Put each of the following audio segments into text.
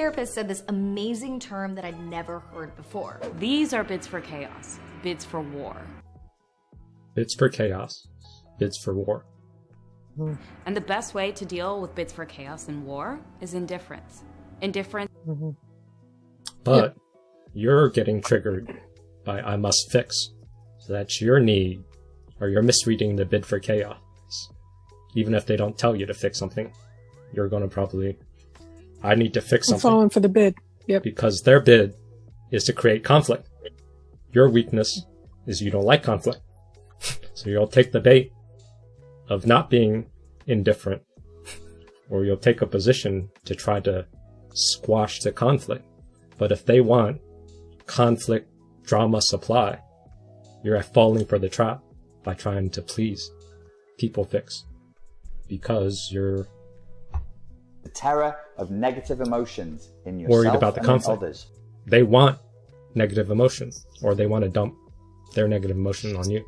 therapist said this amazing term that I'd never heard before. These are bids for chaos, bids for war. Bids for chaos, bids for war. And the best way to deal with bids for chaos and war is indifference. Indifference. But you're getting triggered by I must fix. So that's your need, or you're misreading the bid for chaos. Even if they don't tell you to fix something, you're going to probably, I need to fix something. I'm falling for the bid. Yep. Because their bid is to create conflict. Your weakness is you don't like conflict. So you'll take the bait of not being indifferent, or you'll take a position to try to squash the conflict. But if they want conflict, drama supply, you're falling for the trap by trying to please, people fix, because you're The terror of negative emotions in yourself worried about the and in conflict. others. They want negative emotions, or they want to dump their negative emotion on you.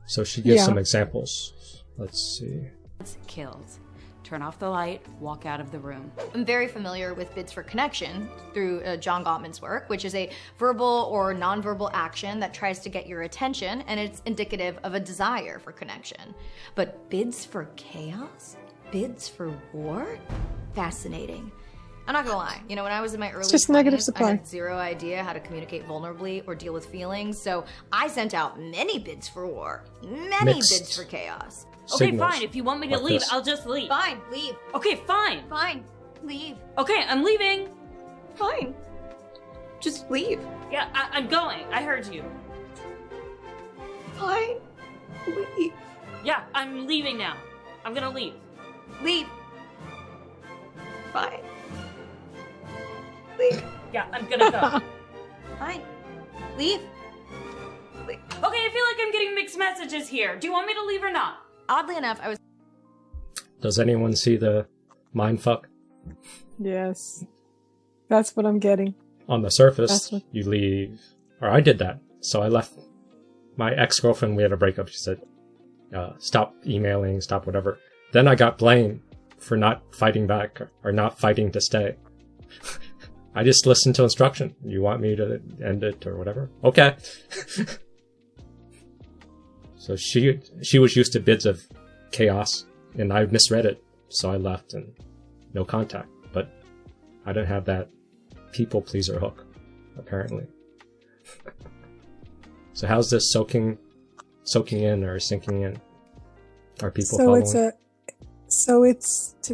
So she gives some examples. Let's see. Kills. Turn off the light, walk out of the room. I'm very familiar with bids for connection through John Gottman's work, which is a verbal or nonverbal action that tries to get your attention, and it's indicative of a desire for connection. But bids for chaos? Bids for war? Fascinating. I'm not gonna lie, when I was in my early 20s, negative supply. I had zero idea how to communicate vulnerably or deal with feelings, so I sent out many bids for war, many bids for chaos. Okay, Signals fine. If you want me to like leave, this. I'll just leave. Fine, leave. Okay, fine. Fine, leave. Okay, I'm leaving. Fine. Just leave. Yeah, I'm going. I heard you. Fine, leave. Yeah, I'm leaving now. I'm gonna leave. Leave. Fine. Leave. Yeah, I'm gonna go. Fine. Leave. Okay, I feel like I'm getting mixed messages here. Do you want me to leave or not? Oddly enough, I was... Does anyone see the mindfuck? Yes. That's what I'm getting. On the surface, you leave. Or I did that. So I left my ex-girlfriend. We had a breakup. She said, stop emailing, stop whatever. Then I got blamed for not fighting back or not fighting to stay. I just listened to instruction. You want me to end it or whatever? Okay. So she was used to bids of chaos, and I misread it, so I left and no contact. But I didn't have that people pleaser hook, apparently. So how's this soaking in or sinking in? Are people following?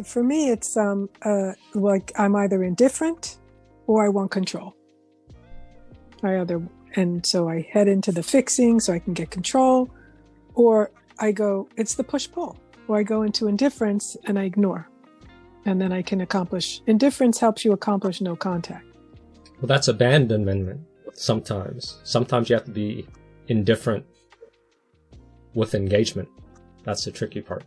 For me, it's like I'm either indifferent or I want control. And so I head into the fixing so I can get control, or I go, it's the push-pull, or I go into indifference and I ignore. And then I can accomplish. Indifference helps you accomplish no contact. Well, that's abandonment sometimes. Sometimes you have to be indifferent with engagement. That's the tricky part.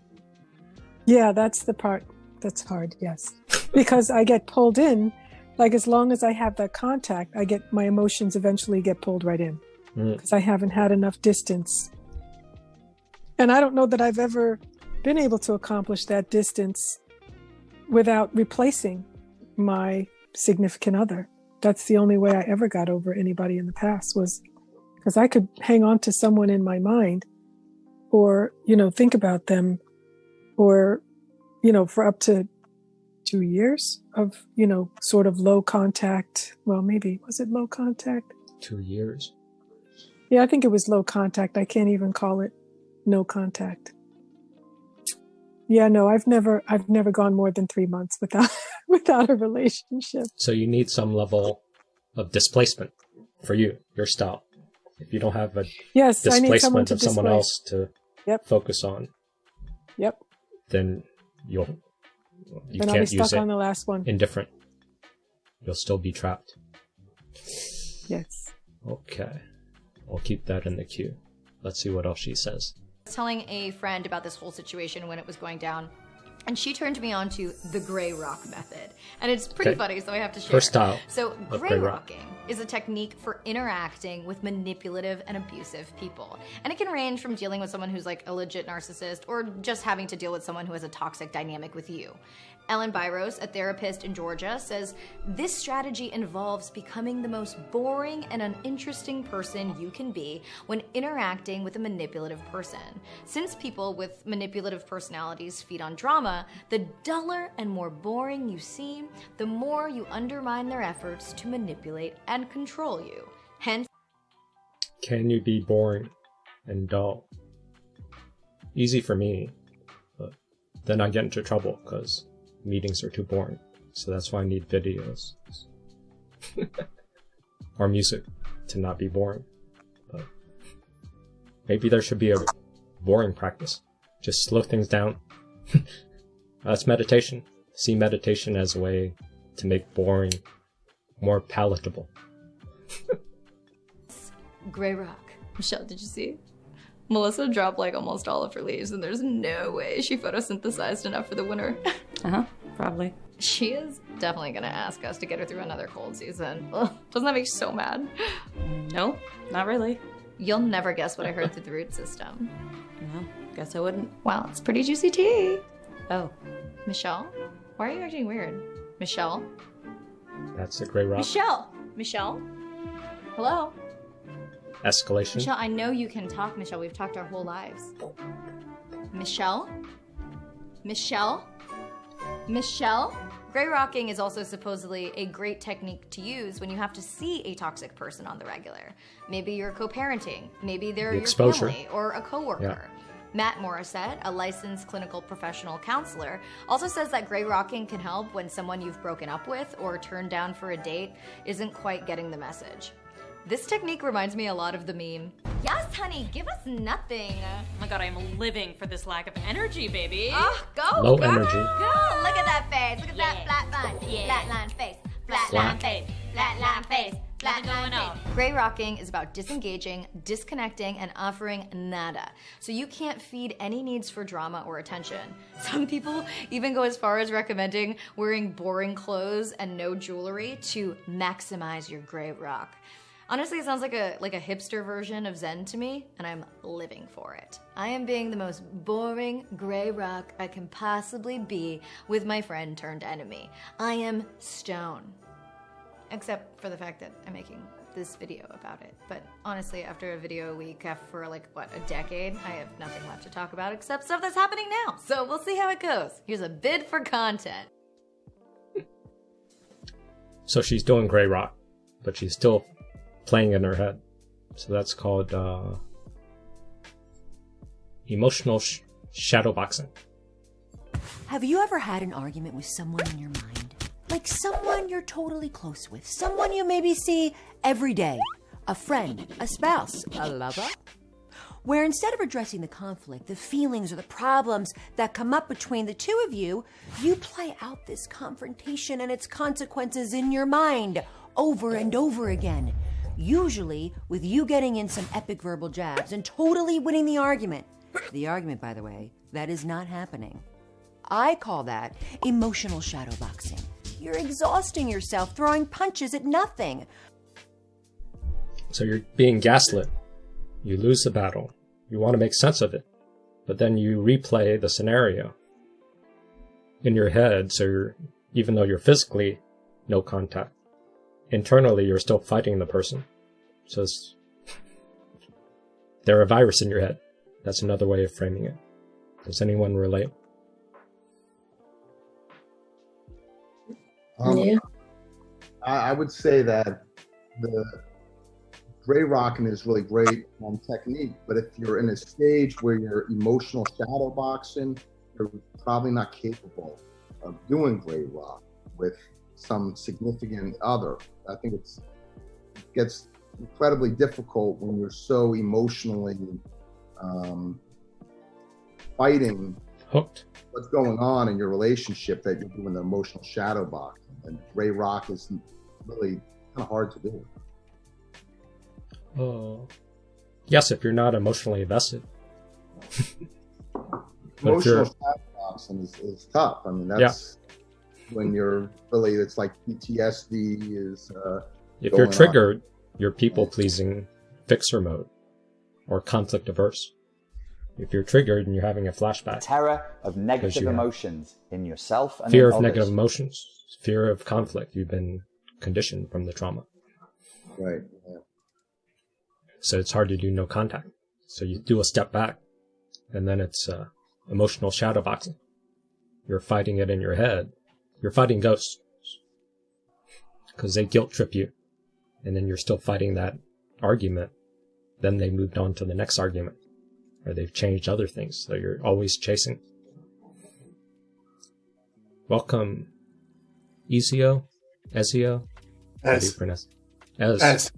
Yeah, that's the part that's hard, yes. Because I get pulled in, like as long as I have that contact, my emotions eventually get pulled right in. Because I haven't had enough distance. And I don't know that I've ever been able to accomplish that distance without replacing my significant other. That's the only way I ever got over anybody in the past, was because I could hang on to someone in my mind or, think about them or, for up to 2 years of, sort of low contact. Well, maybe, was it low contact? 2 years. Yeah, I think it was low contact. I can't even call it no contact. Yeah, no, I've never gone more than 3 months without a relationship. So you need some level of displacement for your style. If you don't have a displacement of someone else to focus on, then you I'll can't be use stuck it. On the last one. Indifferent. You'll still be trapped. Yes. Okay. I'll keep that in the queue. Let's see what else she says. I was telling a friend about this whole situation when it was going down, and she turned me on to the gray rock method. And it's pretty funny, so I have to share. Her style. So gray rocking is a technique for interacting with manipulative and abusive people. And it can range from dealing with someone who's like a legit narcissist or just having to deal with someone who has a toxic dynamic with you. Ellen Byros, a therapist in Georgia, says this strategy involves becoming the most boring and uninteresting person you can be when interacting with a manipulative person. Since people with manipulative personalities feed on drama, the duller and more boring you seem, the more you undermine their efforts to manipulate and control you. Hence, can you be boring and dull? Easy for me, but then I get into trouble because meetings are too boring. So that's why I need videos or music to not be boring. But maybe there should be a boring practice. Just slow things down. That's meditation. See meditation as a way to make boring more palatable. Grey rock. Michelle, did you see? Melissa dropped like almost all of her leaves, and there's no way she photosynthesized enough for the winter. Probably. She is definitely gonna ask us to get her through another cold season. Ugh, doesn't that make you so mad? No, not really. You'll never guess what I heard through the root system. No, guess I wouldn't. Wow, it's pretty juicy tea. Oh. Michelle? Why are you acting weird? Michelle? That's a grey rock. Michelle? Michelle? Hello? Escalation. Michelle, I know you can talk, Michelle. We've talked our whole lives. Michelle? Michelle? Michelle? Grey rocking is also supposedly a great technique to use when you have to see a toxic person on the regular. Maybe you're co-parenting. Maybe they're your family or a coworker. Yeah. Matt Morissette, a licensed clinical professional counselor, also says that grey rocking can help when someone you've broken up with or turned down for a date isn't quite getting the message. This technique reminds me a lot of the meme, "Yes, honey, give us nothing." Oh my god, I am living for this lack of energy, baby. Oh, go, Low girl. energy. Go. Look at that face. Look at Yeah. that flat line. Yeah. Flat line face. Flat Flat. line face. Flat line face. Flat Nothing line going on. face. Grey rocking is about disengaging, disconnecting, and offering nada. So you can't feed any needs for drama or attention. Some people even go as far as recommending wearing boring clothes and no jewelry to maximize your grey rock. Honestly, it sounds like a hipster version of Zen to me, and I'm living for it. I am being the most boring grey rock I can possibly be with my friend turned enemy. I am stone. Except for the fact that I'm making this video about it. But honestly, after a video a week for a decade, I have nothing left to talk about except stuff that's happening now. So we'll see how it goes. Here's a bid for content. So she's doing grey rock, but she's still playing in her head. So that's called emotional shadowboxing. Have you ever had an argument with someone in your mind? Like someone you're totally close with, someone you maybe see every day, a friend, a spouse, a lover? Where instead of addressing the conflict, the feelings or the problems that come up between the two of you, you play out this confrontation and its consequences in your mind over and over again. Usually with you getting in some epic verbal jabs and totally winning the argument. The argument, by the way, that is not happening. I call that emotional shadowboxing. You're exhausting yourself, throwing punches at nothing. So you're being gaslit. You lose the battle. You want to make sense of it. But then you replay the scenario in your head, so even though you're physically no contact, internally you're still fighting the person. So they're a virus in your head. That's another way of framing it. Does anyone relate? Yeah. I would say that the grey rocking is really great technique, but if you're in a stage where you're emotional shadow boxing, you're probably not capable of doing grey rock with some significant other. I think it gets incredibly difficult when you're so emotionally fighting Hooked. what's going on in your relationship that you're doing the emotional shadow boxing. And grey rock is really kind of hard to do. Oh, yes, if you're not emotionally invested. Emotional shadow boxing is tough. I mean, that's when you're really, it's like PTSD is If you're triggered, you're people-pleasing fixer mode or conflict averse. If you're triggered and you're having a flashback. Terror of negative emotions in yourself and fear in of others. negative emotions, fear of conflict. You've been conditioned from the trauma. Right. Yeah. So it's hard to do no contact. So you do a step back, and then it's emotional shadowboxing. You're fighting it in your head. You're fighting ghosts because they guilt trip you, and then you're still fighting that argument. Then they moved on to the next argument, or they've changed other things. So you're always chasing. Welcome, Ezio. How do you pronounce it?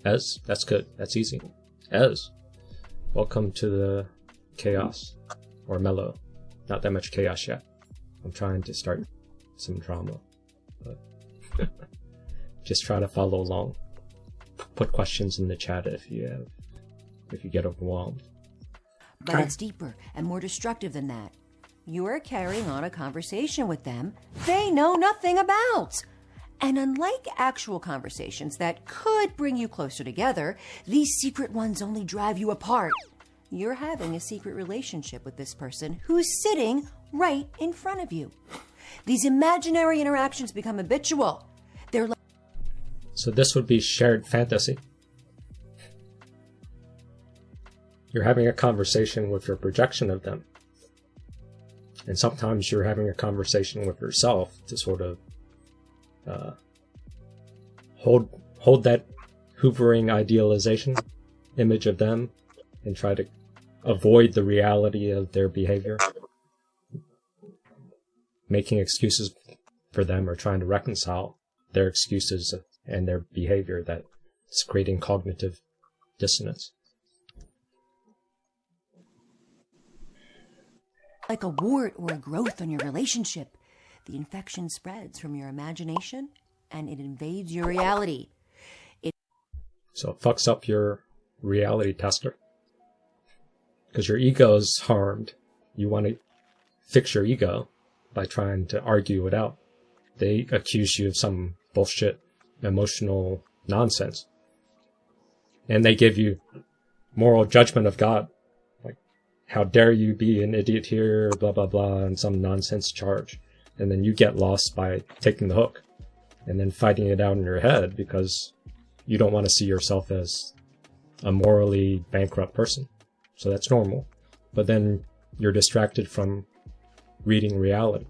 Ez. That's good. That's easy. Ez. Welcome to the chaos, or mellow. Not that much chaos yet. I'm trying to start some drama, but just try to follow along. Put questions in the chat if you get overwhelmed. But it's deeper and more destructive than that. You are carrying on a conversation with them they know nothing about. And unlike actual conversations that could bring you closer together, these secret ones only drive you apart. You're having a secret relationship with this person who's sitting right in front of you. These imaginary interactions become habitual. They're like... So this would be shared fantasy. You're having a conversation with your projection of them. And sometimes you're having a conversation with yourself to sort of hold that hoovering idealization image of them and try to avoid the reality of their behavior, making excuses for them or trying to reconcile their excuses and their behavior that's creating cognitive dissonance. Like a wart or a growth on your relationship. The infection spreads from your imagination and it invades your reality. So it fucks up your reality tester. Because your ego is harmed. You want to fix your ego by trying to argue it out. They accuse you of some bullshit, emotional nonsense. And they give you moral judgment of God. Like, how dare you be an idiot here, blah, blah, blah, and some nonsense charge. And then you get lost by taking the hook and then fighting it out in your head because you don't want to see yourself as a morally bankrupt person. So that's normal. But then you're distracted from reading reality.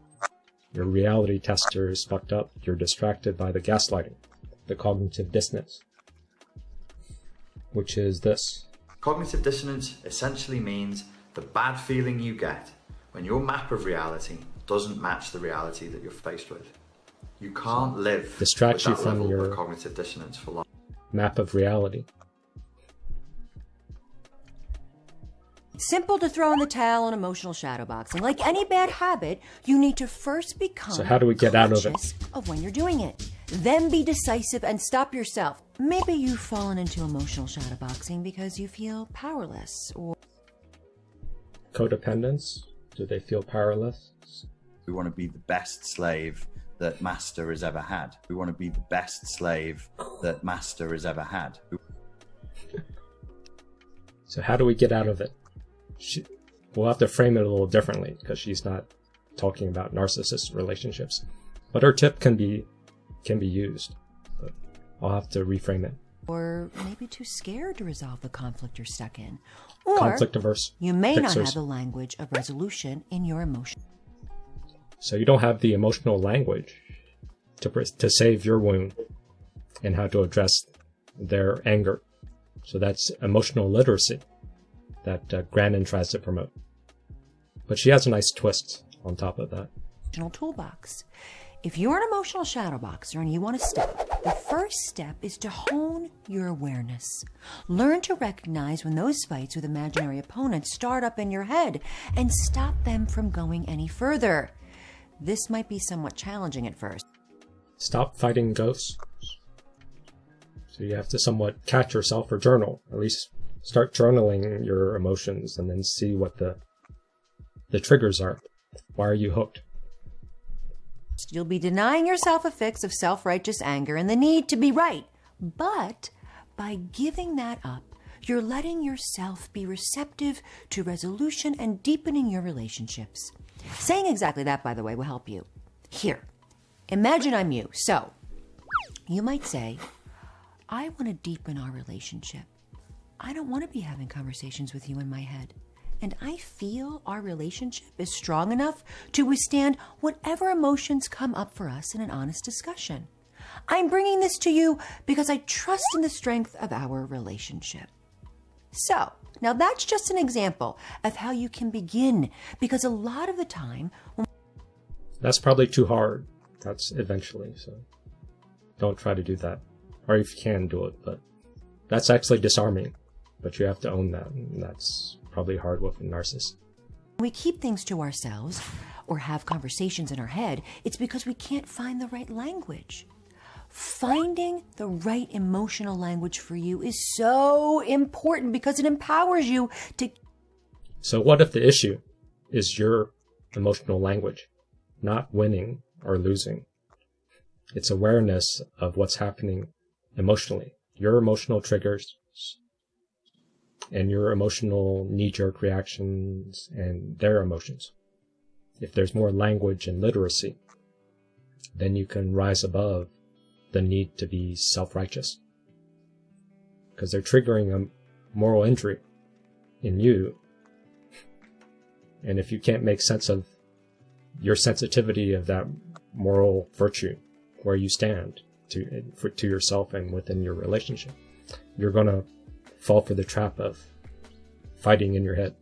Your reality tester is fucked up. You're distracted by the gaslighting, the cognitive dissonance, which is this. Cognitive dissonance essentially means the bad feeling you get when your map of reality doesn't match the reality that you're faced with. You can't live distract you with that from level your of cognitive dissonance for long. Map of reality. Simple to throw in the towel on emotional shadowboxing. Like any bad habit, you need to first become So how do we get out of it? conscious of when you're doing it. Then be decisive and stop yourself. Maybe you've fallen into emotional shadowboxing because you feel powerless or... Codependence? Do they feel powerless? We want to be the best slave that master has ever had. We want to be the best slave that master has ever had. So how do we get out of it? We'll have to frame it a little differently because she's not talking about narcissist relationships. But her tip can be used. But I'll have to reframe it. Or maybe too scared to resolve the conflict you're stuck in. Or conflict averse. You may fixers. not have the language of resolution in your emotion. So you don't have the emotional language to save your wound and how to address their anger. So that's emotional literacy that Grandin tries to promote. But she has a nice twist on top of that. Toolbox. If you're an emotional shadowboxer and you want to step, the first step is to hone your awareness. Learn to recognize when those fights with imaginary opponents start up in your head and stop them from going any further. This might be somewhat challenging at first. Stop fighting ghosts. So you have to somewhat catch yourself or journal. At least start journaling your emotions and then see what the triggers are. Why are you hooked? You'll be denying yourself a fix of self-righteous anger and the need to be right. But by giving that up, you're letting yourself be receptive to resolution and deepening your relationships. Saying exactly that, by the way, will help you. Here, imagine I'm you. So, you might say, I want to deepen our relationship. I don't want to be having conversations with you in my head. And I feel our relationship is strong enough to withstand whatever emotions come up for us in an honest discussion. I'm bringing this to you because I trust in the strength of our relationship. So, now that's just an example of how you can begin, because a lot of the time... That's probably too hard. That's eventually, so don't try to do that. Or if you can, do it, but that's actually disarming. But you have to own that, and that's probably hard with a narcissist. We keep things to ourselves or have conversations in our head, it's because we can't find the right language. Finding the right emotional language for you is so important because it empowers you to... So what if the issue is your emotional language, not winning or losing? It's awareness of what's happening emotionally, your emotional triggers and your emotional knee-jerk reactions and their emotions. If there's more language and literacy, then you can rise above the need to be self-righteous, because they're triggering a moral injury in you. And if you can't make sense of your sensitivity of that moral virtue, where you stand to yourself and within your relationship, you're going to fall for the trap of fighting in your head.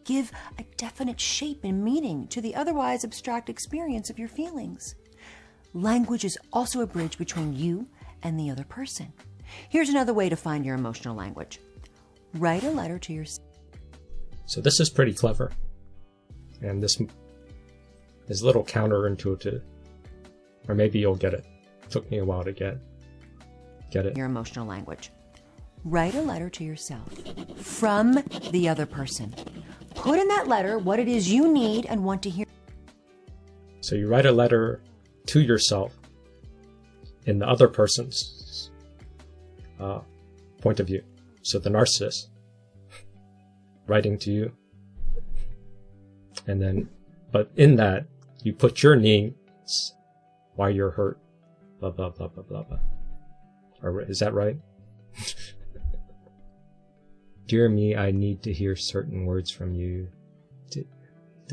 Give a definite shape and meaning to the otherwise abstract experience of your feelings. Language is also a bridge between you and the other person. Here's another way to find your emotional language. Write a letter to yourself. So this is pretty clever. And this is a little counterintuitive. Or maybe you'll get it. It took me a while to get it. Your emotional language. Write a letter to yourself from the other person. Put in that letter what it is you need and want to hear. So you write a letter to yourself in the other person's point of view. So the narcissist writing to you. And then, but in that, you put your needs, why you're hurt, blah, blah, blah, blah, blah, blah. Or, is that right? Dear me, I need to hear certain words from you to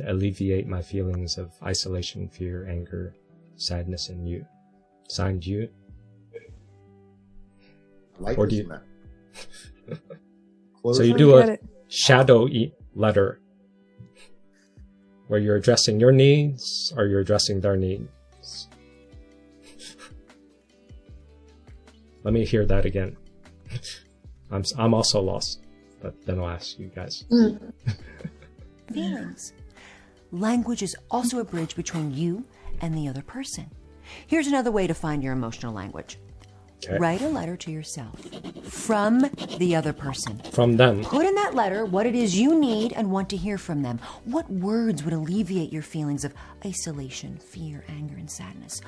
alleviate my feelings of isolation, fear, anger, sadness, and you. Signed, you. Like or this, do you... man. So you do a shadow letter where you're addressing your needs or you're addressing their needs. Let me hear that again. I'm also lost, but then I'll ask you guys. Feelings. Language is also a bridge between you and the other person. Here's another way to find your emotional language. Okay. Write a letter to yourself from the other person. From them. Put in that letter what it is you need and want to hear from them. What words would alleviate your feelings of isolation, fear, anger, and sadness?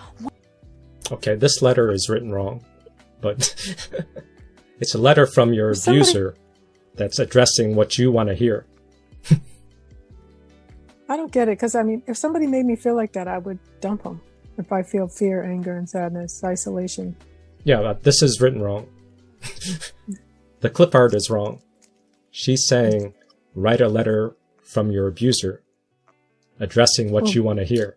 Okay, this letter is written wrong, but it's a letter from your abuser that's addressing what you want to hear. I don't get it, because I mean, if somebody made me feel like that, I would dump them. If I feel fear, anger, and sadness, isolation. Yeah, this is written wrong. The clip art is wrong. She's saying, write a letter from your abuser addressing what you want to hear.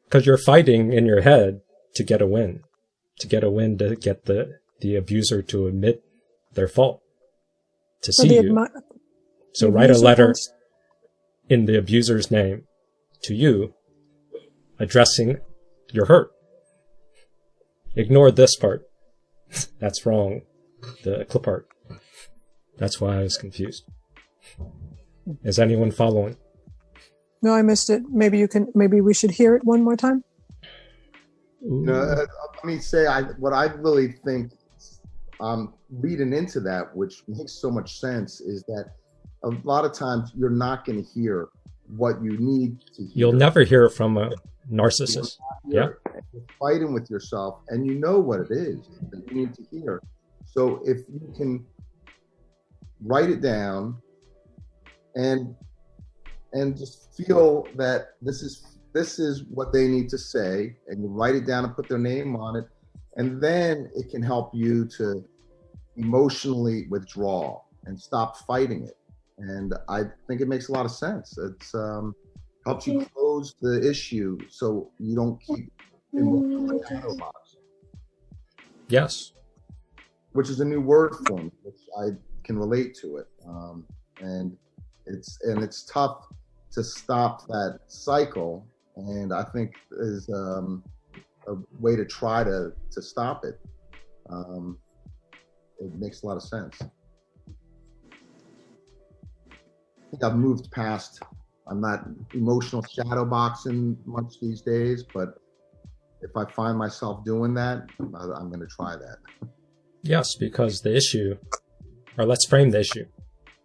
Because you're fighting in your head to get a win. To get the abuser to admit their fault. To see you. So write a letter in the abuser's name to you addressing your hurt. Ignore this part. That's wrong. The clip art. That's why I was confused. Is anyone following? No, I missed it. Maybe we should hear it one more time. Let me say what I really think reading into that, which makes so much sense, is that a lot of times you're not going to hear what you need to hear. You'll never hear it from a narcissist. Yeah. You're fighting with yourself, and you know what it is that you need to hear. So if you can write it down and just feel that this is what they need to say, and you write it down and put their name on it, and then it can help you to emotionally withdraw and stop fighting it. And I think it makes a lot of sense. It's helps you close the issue so you don't keep emotionally shadowboxing. Yes. Which is a new word for me, which I can relate to it. And it's tough to stop that cycle. And I think is a way to try to stop it. It makes a lot of sense. I think I've moved past. I'm not emotional shadowboxing much these days, but if I find myself doing that, I'm going to try that. Yes, because the issue, or let's frame the issue,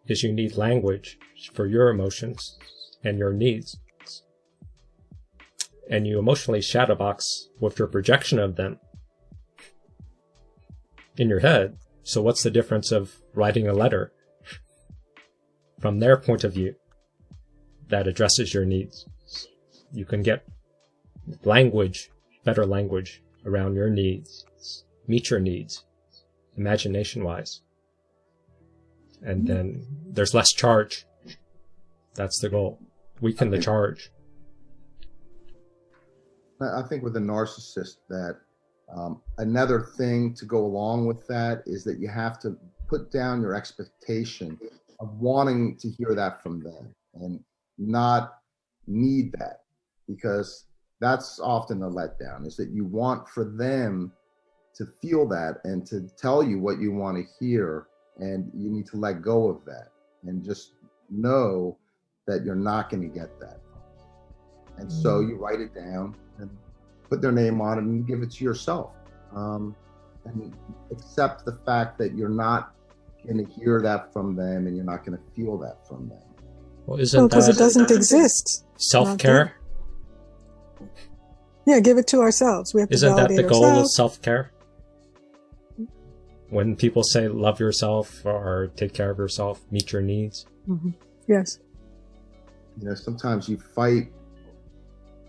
is you need language for your emotions and your needs. And you emotionally shadowbox with your projection of them in your head. So what's the difference of writing a letter from their point of view that addresses your needs? You can get language, better language around your needs, meet your needs, imagination-wise. And then there's less charge. That's the goal. Weaken the charge. I think with a narcissist that another thing to go along with that is that you have to put down your expectation of wanting to hear that from them and not need that, because that's often a letdown, is that you want for them to feel that and to tell you what you want to hear, and you need to let go of that and just know that you're not going to get that. And so you write it down and put their name on it and give it to yourself, and accept the fact that you're not going to hear that from them and you're not going to feel that from them. Well, isn't because that it doesn't exist. self-care? Yeah, give it to ourselves. We have to Isn't that validate the goal of ourselves. self-care? When people say love yourself or take care of yourself, meet your needs. Mm-hmm. Yes. You know, sometimes you fight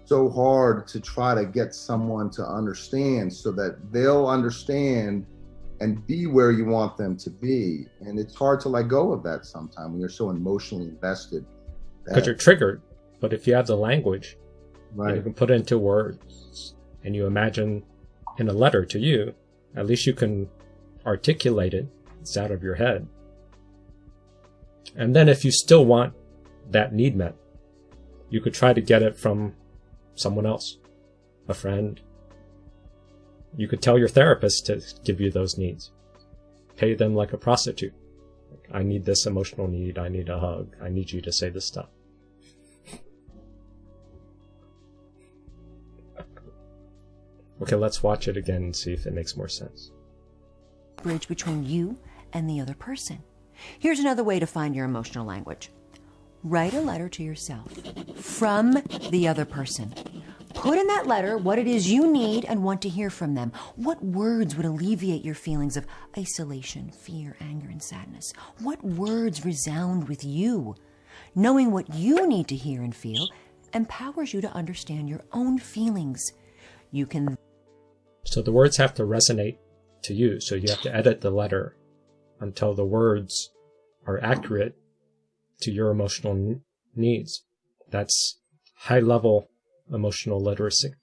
so hard to try to get someone to understand so that they'll understand and be where you want them to be. And it's hard to let go of that sometimes when you're so emotionally invested. Because you're triggered. But if you have the language, Right. and you can put it into words, and you imagine in a letter to you, at least you can articulate it. It's out of your head. And then if you still want that need met, you could try to get it from someone else, a friend. You could tell your therapist to give you those needs. Pay them like a prostitute. I need this emotional need. I need a hug. I need you to say this stuff. Okay, let's watch it again and see if it makes more sense. Bridge between you and the other person. Here's another way to find your emotional language. Write a letter to yourself from the other person. Put in that letter what it is you need and want to hear from them. What words would alleviate your feelings of isolation, fear, anger, and sadness? What words resound with you? Knowing what you need to hear and feel empowers you to understand your own feelings. You can... So the words have to resonate to you, so you have to edit the letter until the words are accurate to your emotional needs. That's high-level emotional literacy.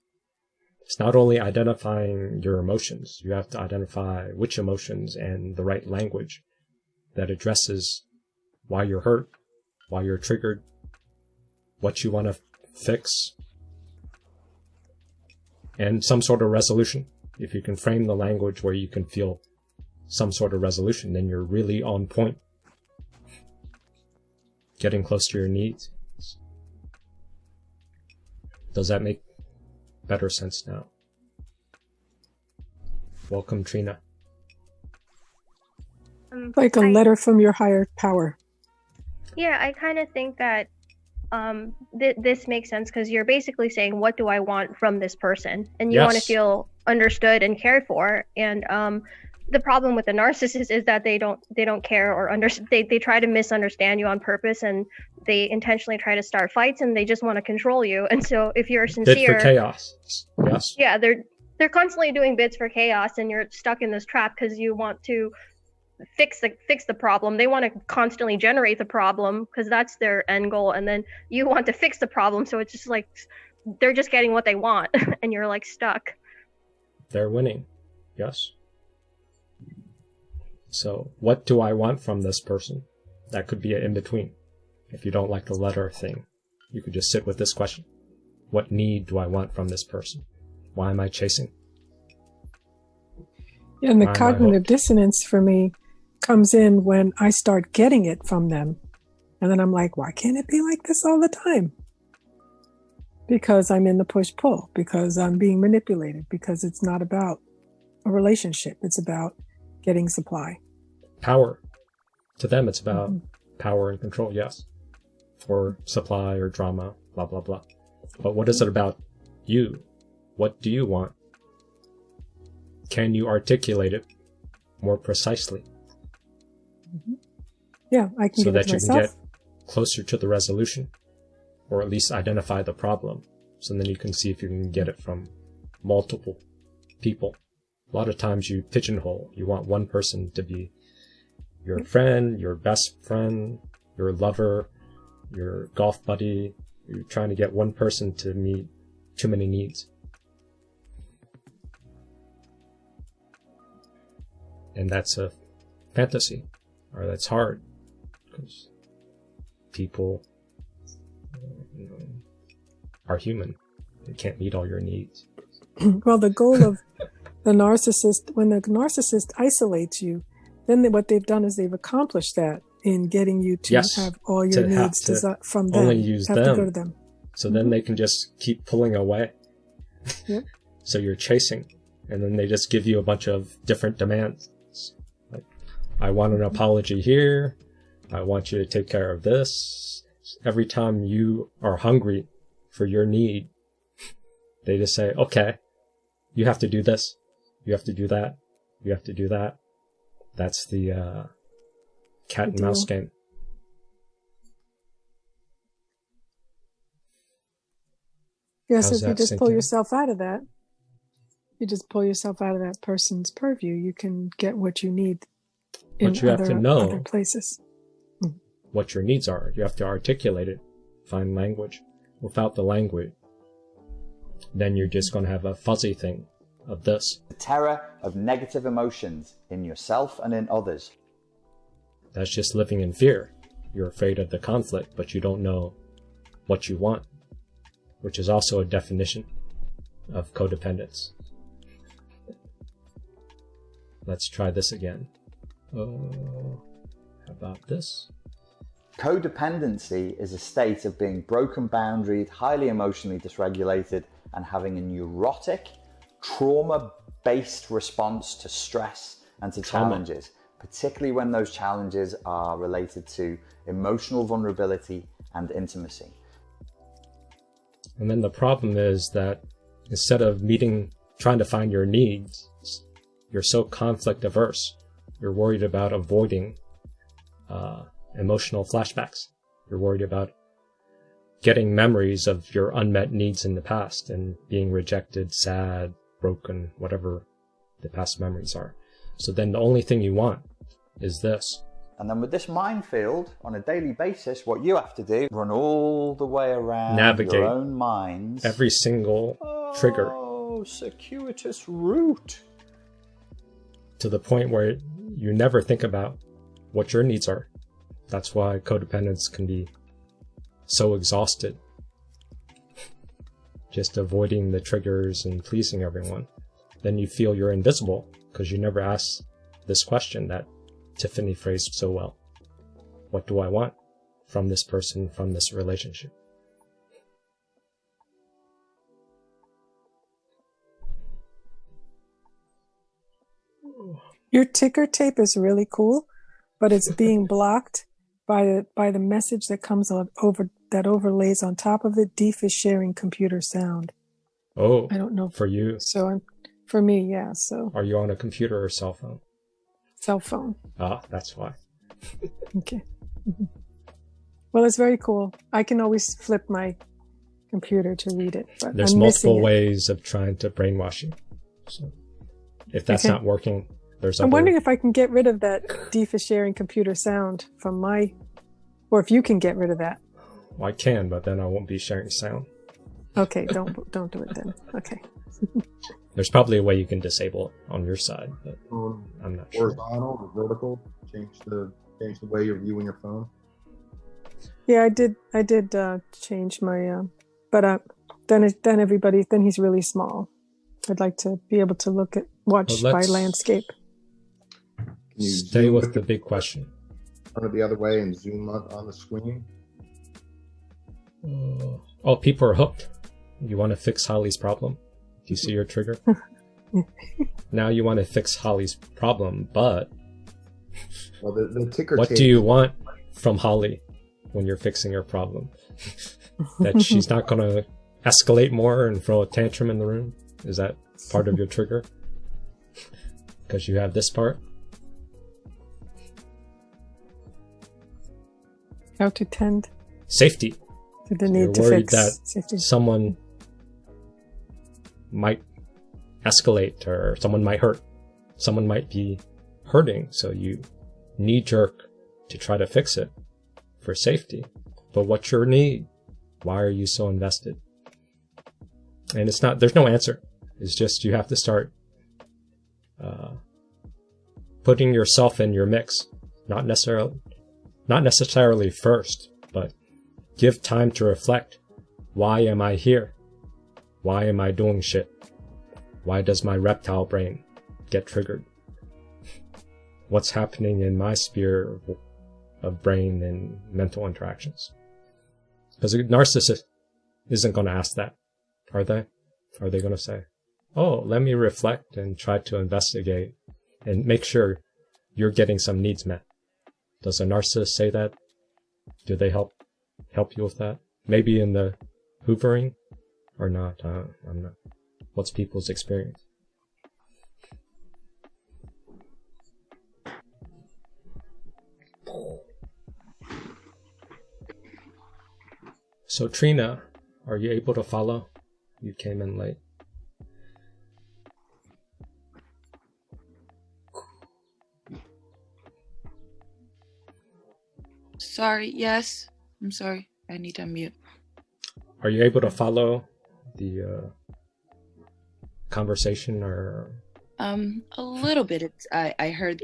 It's not only identifying your emotions, you have to identify which emotions and the right language that addresses why you're hurt, why you're triggered, what you want to fix, and some sort of resolution. If you can frame the language where you can feel some sort of resolution, then you're really on point. Getting close to your needs. Does that make better sense now? Welcome, Trina. Like a letter from your higher power. Yeah, I kind of think that this makes sense because you're basically saying, what do I want from this person? And you want to feel understood and cared for. And the problem with the narcissist is that they don't care or they try to misunderstand you on purpose, and they intentionally try to start fights, and they just want to control you. And so if you're sincere, bid for chaos. Yes. Yeah, they're constantly doing bids for chaos, and you're stuck in this trap because you want to fix the problem. They want to constantly generate the problem because that's their end goal, and then you want to fix the problem. So it's just like they're just getting what they want, and you're like stuck. They're winning. Yes. So what do I want from this person? That could be an in-between. If you don't like the letter thing, you could just sit with this question. What need do I want from this person? Why am I chasing? Yeah, and the cognitive dissonance for me comes in when I start getting it from them. And then I'm like, why can't it be like this all the time? Because I'm in the push-pull, because I'm being manipulated, because it's not about a relationship. It's about getting supply. Power. To them, it's about power and control, yes. Or supply or drama, blah, blah, blah. But what is it about you? What do you want? Can you articulate it more precisely? Yeah, I can so give it that to you myself. can get closer to the resolution, or at least identify the problem. So then you can see if you can get it from multiple people. A lot of times you pigeonhole. You want one person to be your friend, your best friend, your lover, your golf buddy. You're trying to get one person to meet too many needs. And that's a fantasy, or that's hard, because people are human. They can't meet all your needs. Well, the goal of the narcissist, when the narcissist isolates you, then what they've done is they've accomplished that in getting you to have all your needs from them. Only use have them. to go to them. So then they can just keep pulling away. Yep. So you're chasing, and then they just give you a bunch of different demands. Like, I want an apology here. I want you to take care of this. Every time you are hungry for your need, they just say, okay, you have to do this. You have to do that. You have to do that. That's the cat and mouse game. Yes, if you just pull yourself out of that, you just pull yourself out of that person's purview, you can get what you need in But you have to know other places. What your needs are. You have to articulate it, find language. Without the language, then you're just going to have a fuzzy thing of this. The terror of negative emotions in yourself and in others. That's just living in fear. You're afraid of the conflict, but you don't know what you want, which is also a definition of codependence. Let's try this again. How about this? Codependency is a state of being broken boundaried, highly emotionally dysregulated, and having a neurotic, trauma-based response to stress and to challenges, particularly when those challenges are related to emotional vulnerability and intimacy. And then the problem is that instead of trying to find your needs, you're so conflict averse. You're worried about avoiding emotional flashbacks. You're worried about getting memories of your unmet needs in the past and being rejected, sad, broken, whatever the past memories are. So then the only thing you want is this. And then with this minefield, on a daily basis, what you have to do, run all the way around Navigate your own minds. Every single trigger. Oh, circuitous route. To the point where you never think about what your needs are. That's why codependence can be so exhausted. Just avoiding the triggers and pleasing everyone. Then you feel you're invisible because you never ask this question that Tiffany phrased so well. What do I want from this person, from this relationship? Your ticker tape is really cool, but it's being blocked by the message that comes over that overlays on top of it. Deef is sharing computer sound. Oh, I don't know. For you. So for me, yeah. So. Are you on a computer or cell phone? Cell phone. Ah, that's why. Okay. Mm-hmm. Well, it's very cool. I can always flip my computer to read it. But there's multiple ways of trying to brainwash you. So if that's not working, I'm wondering if I can get rid of that deaf is sharing computer sound from or if you can get rid of that. Well, I can, but then I won't be sharing sound. Okay, don't do it then. Okay. There's probably a way you can disable it on your side, but I'm not sure. Horizontal or vertical, change the way you're viewing your phone. Yeah, I did change my but then he's really small. I'd like to be able to watch by landscape. Stay with the big question. Turn it the other way and zoom on the screen. Oh, people are hooked. You want to fix Holly's problem? Do you see your trigger? Now you want to fix Holly's problem, but well, the ticker. What do you want from Holly when you're fixing her problem? That she's not going to escalate more and throw a tantrum in the room? Is that part of your trigger? Because you have this part? How to tend. Safety. To the need to fix that safety. Someone might escalate or someone might hurt. Someone might be hurting, so you knee-jerk to try to fix it for safety. But what's your need? Why are you so invested? And there's no answer. It's just you have to start putting yourself in your mix. Not necessarily first, but give time to reflect. Why am I here? Why am I doing shit? Why does my reptile brain get triggered? What's happening in my sphere of brain and mental interactions? Because a narcissist isn't going to ask that, are they? Are they going to say, oh, let me reflect and try to investigate and make sure you're getting some needs met? Does a narcissist say that? Do they help you with that? Maybe in the hoovering or not? I'm not. What's people's experience? So Trina, are you able to follow? You came in late. Sorry, yes. I'm sorry. I need to unmute. Are you able to follow the conversation or? A little bit. I heard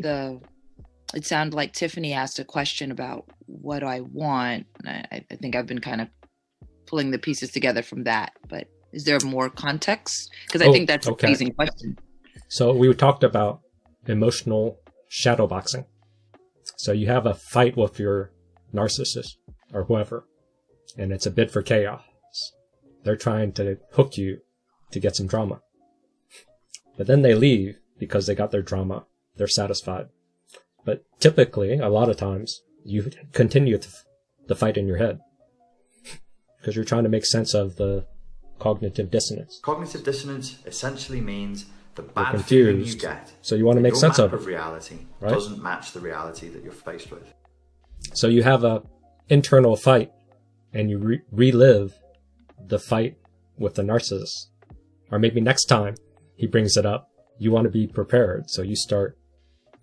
it sounded like Tiffany asked a question about what I want. I think I've been kind of pulling the pieces together from that, but is there more context? Because I think that's an amazing question. So we talked about emotional shadowboxing. So you have a fight with your narcissist or whoever, and it's a bid for chaos. They're trying to hook you to get some drama. But then they leave because they got their drama. They're satisfied. But typically, a lot of times, you continue the fight in your head because you're trying to make sense of the cognitive dissonance. Cognitive dissonance essentially means the bad confused, feeling you get. So you want to make sense of it. Your map of reality right? doesn't match the reality that you're faced with. So you have a internal fight, and you relive the fight with the narcissist. Or maybe next time he brings it up, you want to be prepared, so you start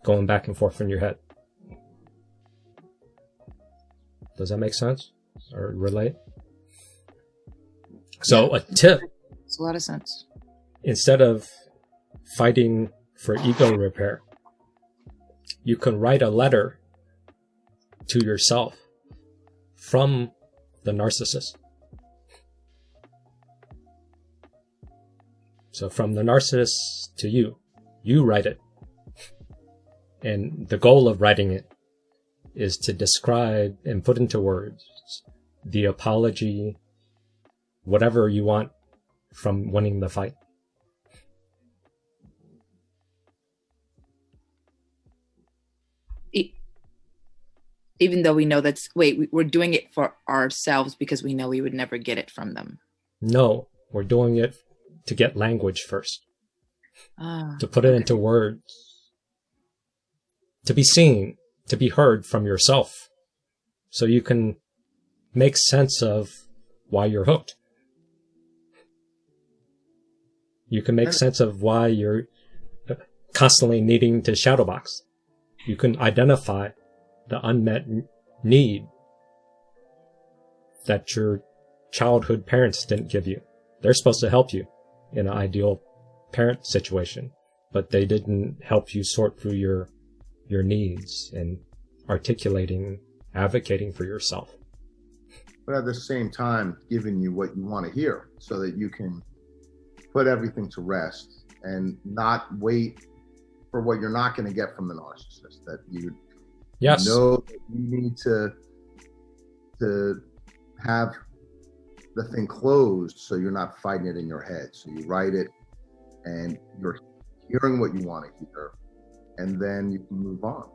going back and forth in your head. Does that make sense? Or relate? So a tip. It's a lot of sense. Instead of fighting for ego repair, you can write a letter to yourself from the narcissist. So from the narcissist to you write it. And the goal of writing it is to describe and put into words the apology, whatever you want from winning the fight. even though we know we're doing it for ourselves because we know we would never get it from them. No, we're doing it to get language first. To put it into words. To be seen, to be heard from yourself. So you can make sense of why you're hooked. You can make sense of why you're constantly needing to shadowbox. You can identify the unmet need that your childhood parents didn't give you. They're supposed to help you in an ideal parent situation, but they didn't help you sort through your needs and articulating, advocating for yourself. But at the same time, giving you what you want to hear so that you can put everything to rest and not wait for what you're not going to get from the narcissist. That you know that you need to have the thing closed so you're not fighting it in your head. So you write it and you're hearing what you want to hear, and then you can move on.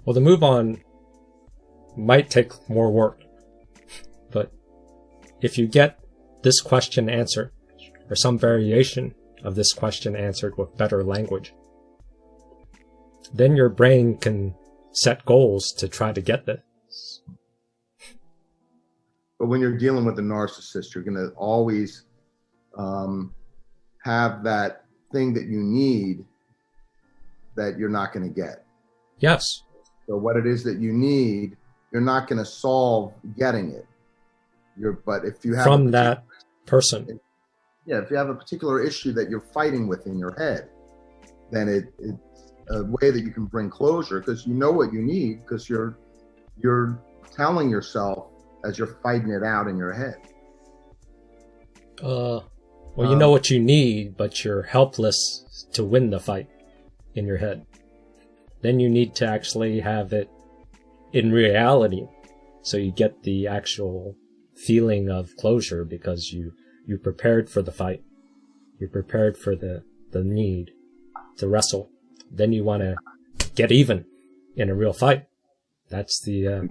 Well, the move on might take more work, but if you get this question answered, or some variation of this question answered with better language, then your brain can set goals to try to get this. But when you're dealing with a narcissist, you're going to always have that thing that you need that you're not going to get. Yes. So what it is that you need, you're not going to solve getting it. But if you have from that person. Yeah, if you have a particular issue that you're fighting with in your head, then it's a way that you can bring closure, because you know what you need, because you're telling yourself as you're fighting it out in your head. Well, you know what you need, but you're helpless to win the fight in your head. Then you need to actually have it in reality, so you get the actual feeling of closure, because you prepared for the fight. You're prepared for the need to wrestle. Then you want to get even in a real fight. That's the...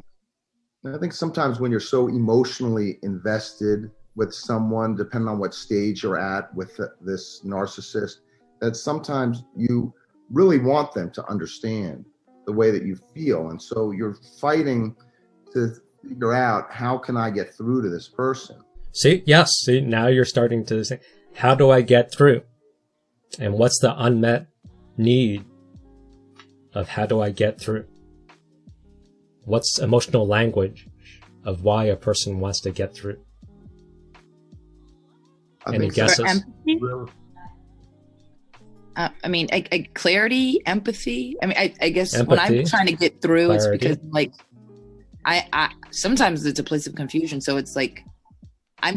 I think sometimes when you're so emotionally invested with someone, depending on what stage you're at with this narcissist, that sometimes you really want them to understand the way that you feel. And so you're fighting to figure out, how can I get through to this person? See, now you're starting to say, how do I get through? And what's the unmet need of how do I get through? What's emotional language of why a person wants to get through? Any guesses? Clarity, empathy. I guess empathy, when I'm trying to get through, clarity. It's because like I sometimes it's a place of confusion. So it's like I'm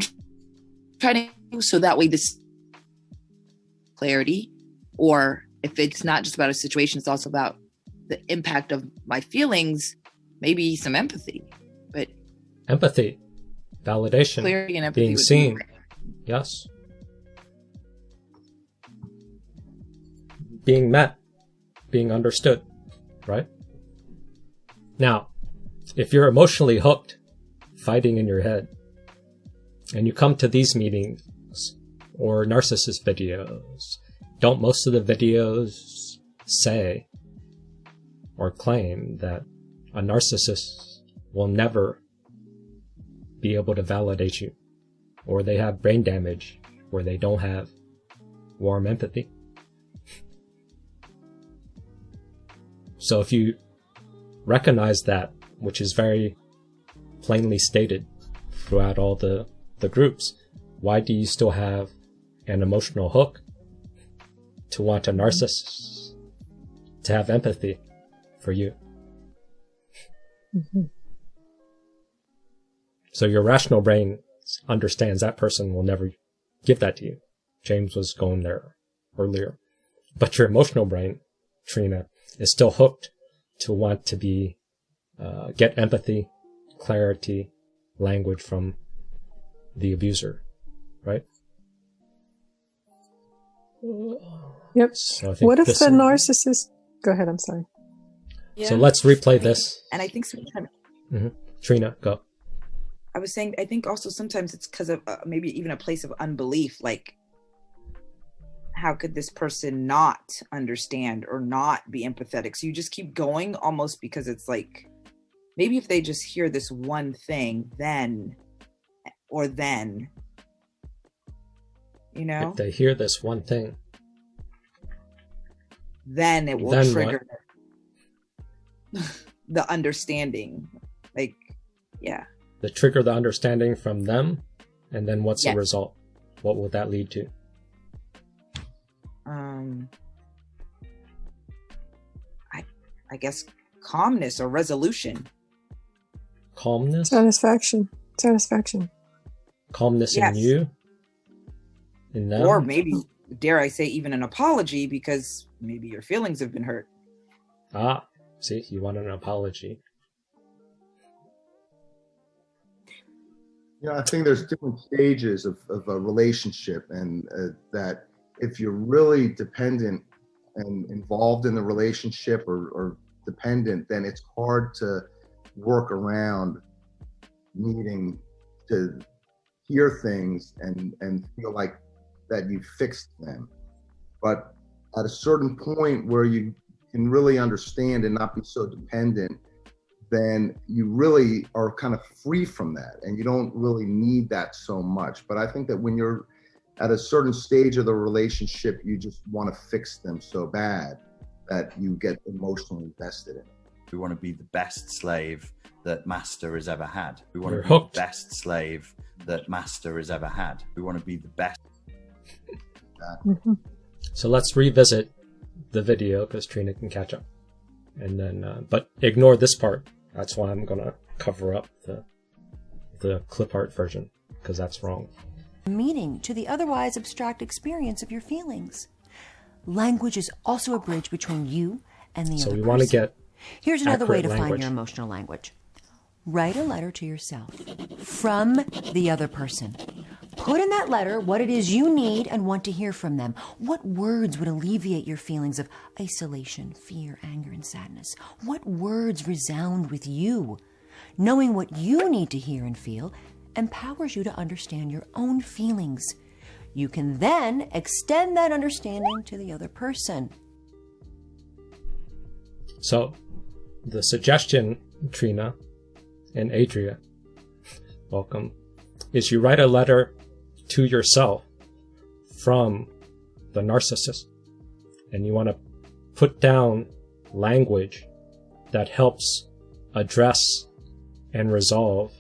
trying to, so that way this clarity, or if it's not just about a situation, it's also about the impact of my feelings, maybe some empathy. But empathy, validation, clarity and empathy, being seen. Yes. Being met, being understood, right? Now, if you're emotionally hooked, fighting in your head, and you come to these meetings or narcissist videos, don't most of the videos say or claim that a narcissist will never be able to validate you, or they have brain damage where they don't have warm empathy? So if you recognize that, which is very plainly stated throughout all the groups, why do you still have an emotional hook to want a narcissist to have empathy for you? Mm-hmm. So your rational brain understands that person will never give that to you. James was going there earlier. But your emotional brain, Trina, is still hooked to want to be get empathy, clarity, language from the abuser, right? Yep. So I think what if the narcissist... Go ahead, I'm sorry. Yeah. So let's replay this. And I think sometimes, Trina, go. I was saying, I think also sometimes it's because of maybe even a place of unbelief. Like, how could this person not understand or not be empathetic? So you just keep going almost because it's like, maybe if they just hear this one thing, then, you know? If they hear this one thing, then it will trigger the understanding. Like, yeah. They trigger the understanding from them, and then what's the result? What will that lead to? I guess calmness or resolution. Calmness? Satisfaction. Calmness in you? In them? Or maybe, dare I say, even an apology, because maybe your feelings have been hurt. Ah, see, you want an apology. Yeah, I think there's different stages of a relationship, and that if you're really dependent and involved in the relationship or dependent, then it's hard to work around needing to hear things and feel like that you fixed them. But at a certain point where you can really understand and not be so dependent, then you really are kind of free from that, and you don't really need that so much. But I think that when you're at a certain stage of the relationship, you just want to fix them so bad that you get emotionally invested in it. We want to be the best slave that master has ever had. We want You're to be hooked. the best slave that master has ever had. We want to be the best. So let's revisit the video because Trina can catch up. And then, but ignore this part. That's why I'm going to cover up the clip art version, because that's wrong. Meaning to the otherwise abstract experience of your feelings. Language is also a bridge between you and the other person. So we want to get Here's another way to language. find your emotional language. Write a letter to yourself from the other person. Put in that letter what it is you need and want to hear from them. What words would alleviate your feelings of isolation, fear, anger, and sadness? What words resound with you? Knowing what you need to hear and feel empowers you to understand your own feelings. You can then extend that understanding to the other person. So the suggestion, Trina and Adria, welcome, is you write a letter to yourself from the narcissist, and you want to put down language that helps address and resolve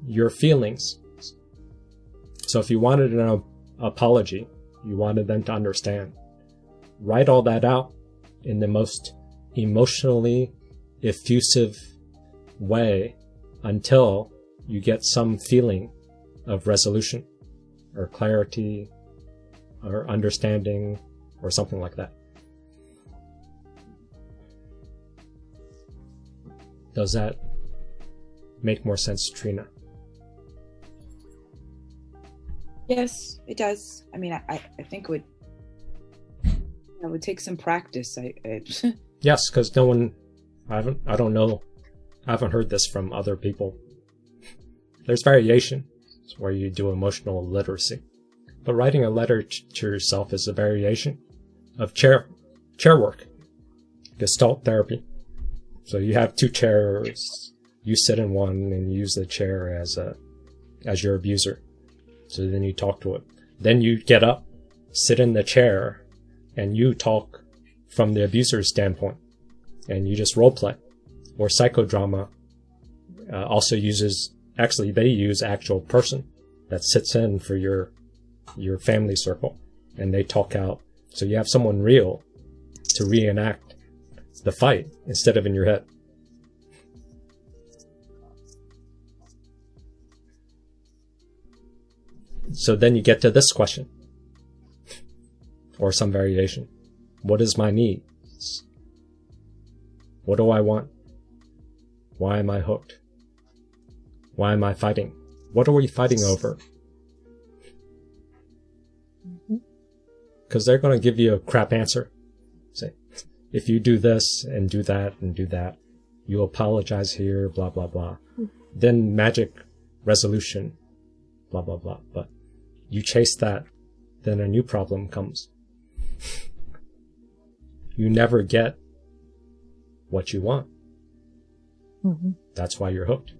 your feelings. So if you wanted an apology, you wanted them to understand, write all that out in the most emotionally effusive way until you get some feeling of resolution or clarity or understanding or something like that. Does that make more sense, Trina? Yes, it does. I mean, I think it would take some practice. Yes, because no one, I don't know, I haven't heard this from other people. There's variation where you do emotional literacy, but writing a letter to yourself is a variation of chair work, Gestalt therapy. So you have two chairs, you sit in one and you use the chair as your abuser. So then you talk to it. Then you get up, sit in the chair, and you talk from the abuser's standpoint, and you just role play. Or psychodrama also uses, actually they use actual person that sits in for your family circle, and they talk out. So you have someone real to reenact the fight instead of in your head. So then you get to this question, or some variation. What is my needs? What do I want? Why am I hooked? Why am I fighting? What are we fighting over? Because they're going to give you a crap answer. Say, if you do this and do that and do that, you apologize here, blah, blah, blah. Then magic resolution, blah, blah, blah. But you chase that, then a new problem comes. You never get what you want. That's why you're hooked.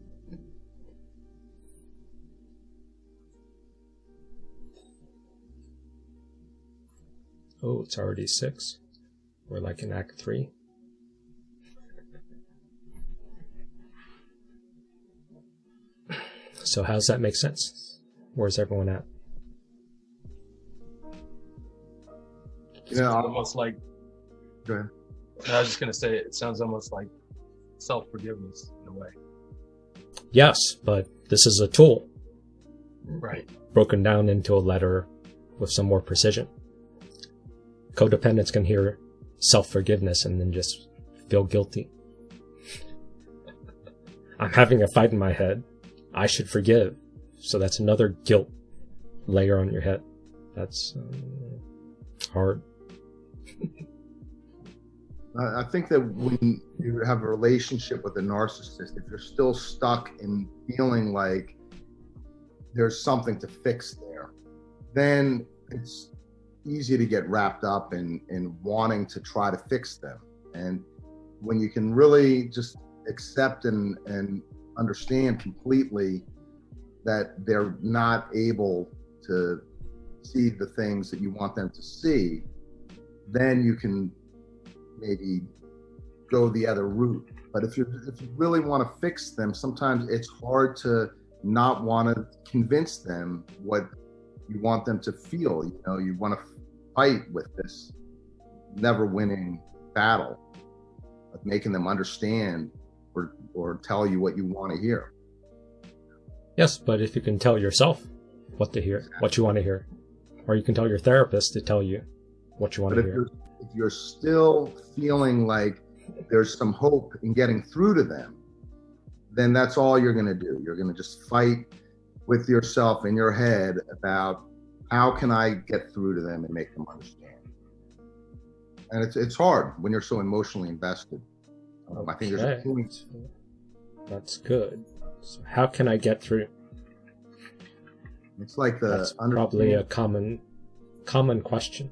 Oh, it's already 6. We're like in Act 3. So how does that make sense? Where's everyone at? You know, almost like. Go ahead. I was just gonna say it sounds almost like self-forgiveness in a way. Yes, but this is a tool. Right. Broken down into a letter with some more precision. Codependents can hear self-forgiveness and then just feel guilty. I'm having a fight in my head. I should forgive. So that's another guilt layer on your head. That's hard. I think that when you have a relationship with a narcissist, if you're still stuck in feeling like there's something to fix there, then it's easy to get wrapped up in wanting to try to fix them. And when you can really just accept and understand completely that they're not able to see the things that you want them to see, then you can maybe go the other route. But if you really want to fix them, sometimes it's hard to not want to convince them what you want them to feel. You know, you want to fight with this never winning battle of making them understand or tell you what you want to hear. Yes, but if you can tell yourself what to hear, what you want to hear, or you can tell your therapist to tell you what you want to hear. If you're still feeling like there's some hope in getting through to them, then that's all you're going to do. You're going to just fight with yourself in your head about how can I get through to them and make them understand. And it's hard when you're so emotionally invested. I think there's a point. That's good. So how can I get through? It's like that's probably a common question.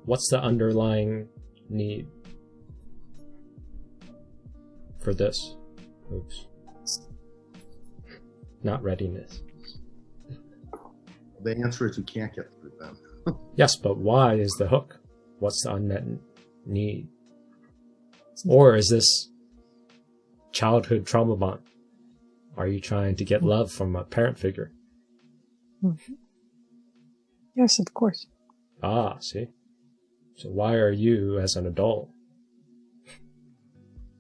What's the underlying need for this? Oops. Not readiness. The answer is you can't get through them. Yes, but why is the hook? What's the unmet need? Or is this childhood trauma bond? Are you trying to get love from a parent figure? Yes, of course. Ah, see? So why are you, as an adult,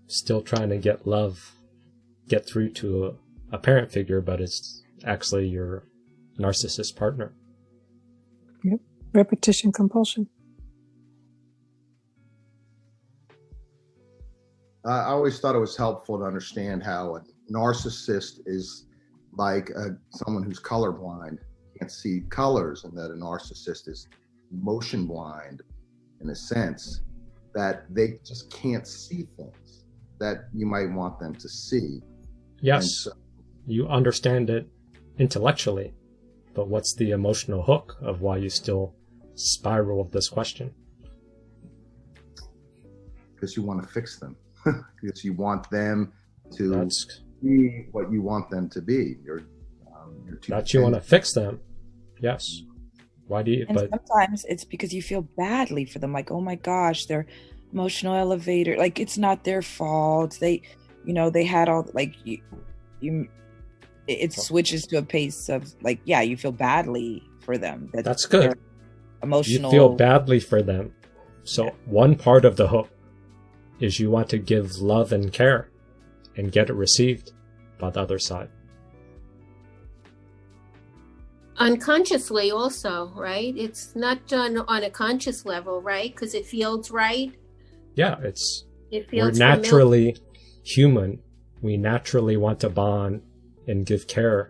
still trying to get love, get through to a parent figure, but it's actually your narcissist partner? Yep. Repetition compulsion. I always thought it was helpful to understand how a narcissist is like someone who's colorblind, can't see colors, and that a narcissist is motion blind in a sense, that they just can't see things that you might want them to see. Yes, so, you understand it intellectually, but what's the emotional hook of why you still spiral with this question? Because you want to fix them. Because you want them to be what you want them to be. You're that you want to fix them. Yes. Why do you? And sometimes it's because you feel badly for them. Like, oh my gosh, they're emotional elevator. Like, it's not their fault. They, they had all it switches to a pace of like, yeah, you feel badly for them. That's good. Emotional. You feel badly for them. So one part of the hook is you want to give love and care and get it received by the other side. Unconsciously also, right? It's not done on a conscious level, right? Because it feels right. Yeah, we're feels naturally human. We naturally want to bond and give care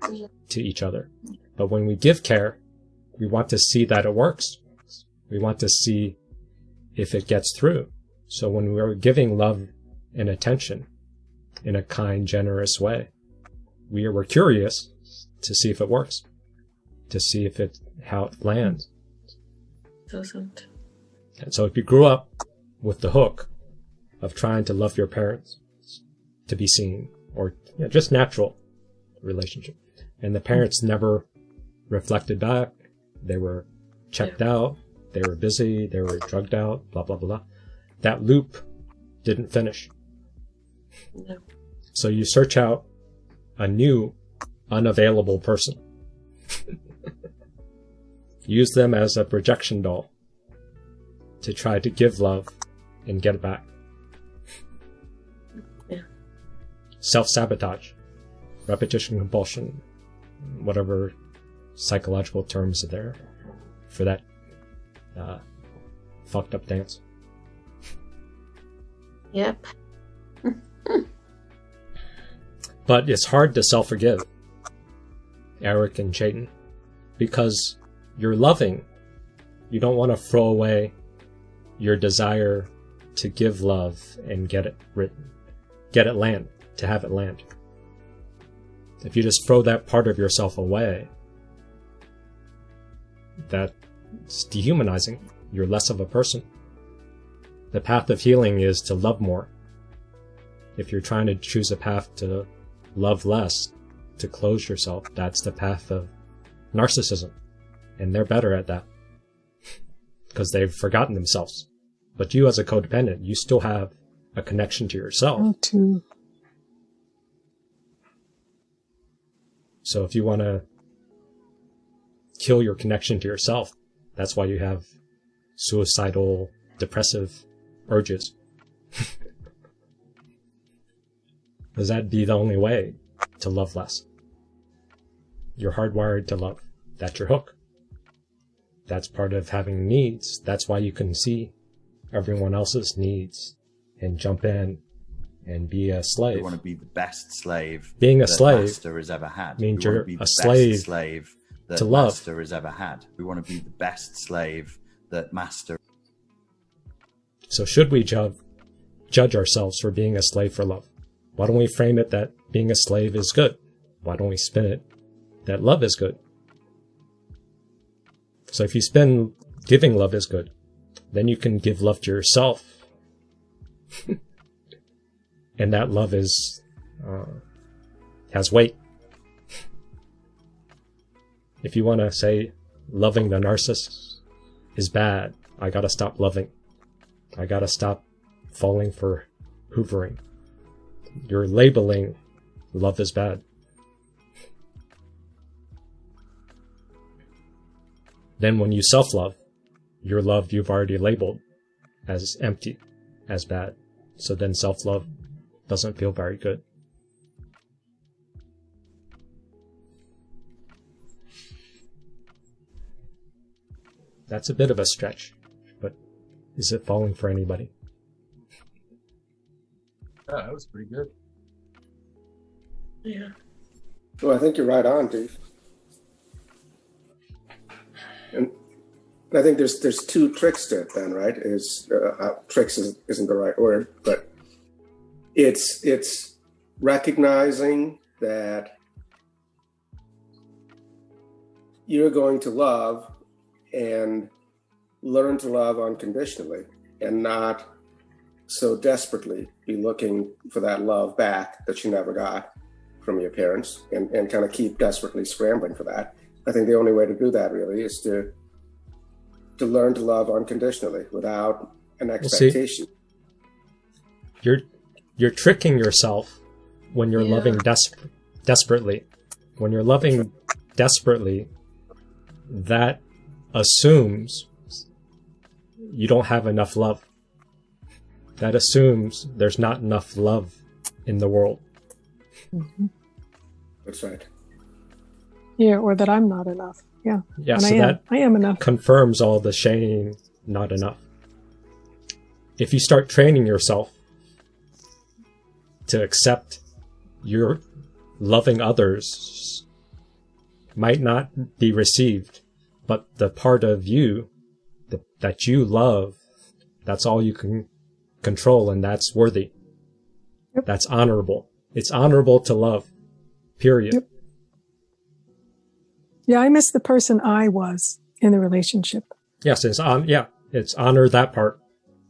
to each other. But when we give care, we want to see that it works. We want to see if it gets through. So when we're giving love and attention in a kind, generous way, we were curious to see if it works, to see how it lands. Doesn't. And so if you grew up with the hook of trying to love your parents, to be seen, or just natural relationship, and the parents never reflected back, they were checked out, they were busy, they were drugged out, blah, blah, blah. That loop didn't finish. No. So you search out a new, unavailable person. Use them as a projection doll to try to give love and get it back. Yeah. Self-sabotage, repetition compulsion, whatever psychological terms are there for that fucked up dance. Yep. But it's hard to self-forgive, Eric and Chayton, because you're loving. You don't want to throw away your desire to give love and get it land, to have it land. If you just throw that part of yourself away, that's dehumanizing. You're less of a person. The path of healing is to love more. If you're trying to choose a path to love less, to close yourself, that's the path of narcissism. And they're better at that because they've forgotten themselves. But you as a codependent, you still have a connection to yourself. Me too. So if you want to kill your connection to yourself, that's why you have suicidal, depressive urges. Because that'd be the only way to love less. You're hardwired to love. That's your hook. That's part of having needs. That's why you can see everyone else's needs and jump in and be a slave. We want to be the best slave being a that slave master has ever had. means we you're be a the slave, best slave that to love. master has ever had. We want to be the best slave that master. So should we judge ourselves for being a slave for love? Why don't we frame it that being a slave is good? Why don't we spin it that love is good? So if you spin giving love is good, then you can give love to yourself. And that love is has weight. If you want to say loving the narcissist is bad, I gotta stop loving. I gotta stop falling for hoovering. You're labeling love as bad. Then when you self-love, your love you've already labeled as empty, as bad. So then self-love doesn't feel very good. That's a bit of a stretch, but is it falling for anybody? Yeah, that was pretty good. Yeah. Well, I think you're right on, Dave. And I think there's two tricks to it then, right? Tricks isn't the right word, but it's recognizing that you're going to love and learn to love unconditionally and not so desperately be looking for that love back that you never got from your parents and kind of keep desperately scrambling for that. I think the only way to do that really is to learn to love unconditionally without an expectation. See, you're tricking yourself when you're loving desperately. When you're loving desperately, that assumes you don't have enough love. That assumes there's not enough love in the world. Mm-hmm. That's right. Yeah, or that I'm not enough. Yeah. Yeah, and so I am enough. Confirms all the shame, not enough. If you start training yourself to accept your loving others might not be received, but the part of you that you love, that's all you can control, and that's worthy. Yep. That's honorable. It's honorable to love. Period. Yep. Yeah, I miss the person I was in the relationship. Yes, it's honor that part.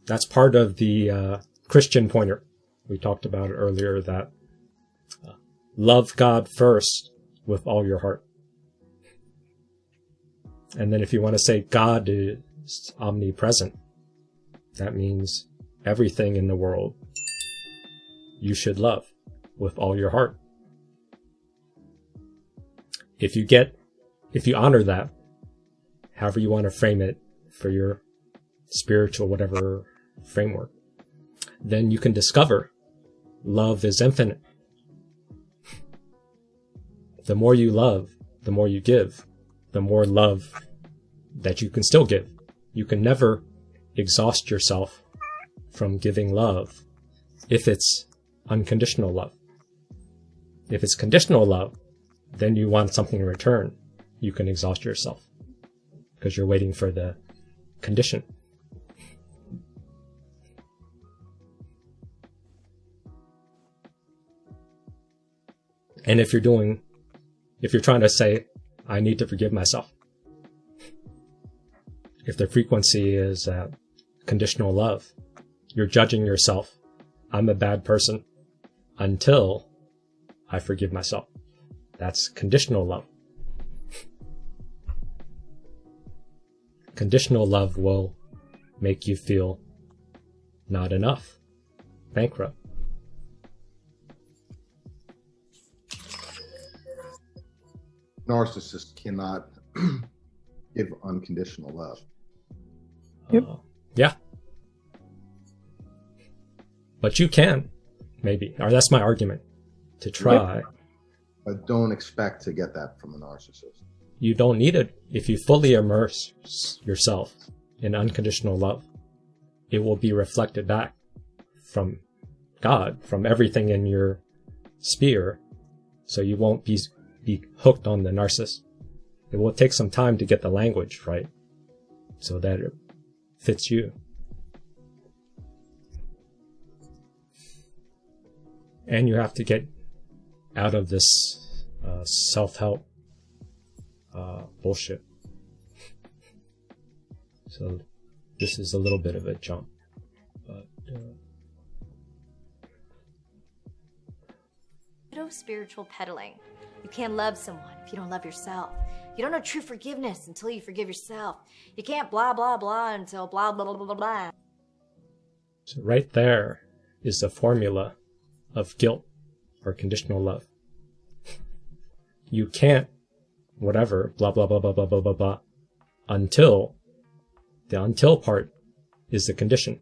That's part of the Christian pointer. We talked about it earlier, that love God first with all your heart. And then if you want to say God is omnipresent, that means everything in the world you should love with all your heart. If you honor that, however you want to frame it for your spiritual whatever framework, then you can discover love is infinite. The more you love, the more you give, the more love that you can still give. You can never exhaust yourself from giving love if it's unconditional love. If it's conditional love, then you want something in return. You can exhaust yourself because you're waiting for the condition. And if you're trying to say, I need to forgive myself, if the frequency is conditional love, you're judging yourself. I'm a bad person until I forgive myself. That's conditional love. Conditional love will make you feel not enough, bankrupt. Narcissists cannot give unconditional love. Yep. Yeah. But you can, maybe. Or that's my argument. To try. Yep. But don't expect to get that from a narcissist. You don't need it. If you fully immerse yourself in unconditional love, it will be reflected back from God, from everything in your sphere. So you won't be hooked on the narcissist. It will take some time to get the language right so that it fits you. And you have to get out of this self-help bullshit. So this is a little bit of a jump. But spiritual peddling. You can't love someone if you don't love yourself. You don't know true forgiveness until you forgive yourself. You can't blah, blah, blah until blah, blah, blah, blah, blah. So right there is the formula of guilt or conditional love. You can't whatever, blah, blah, blah, blah, blah, blah, blah, blah, until the until part is the condition.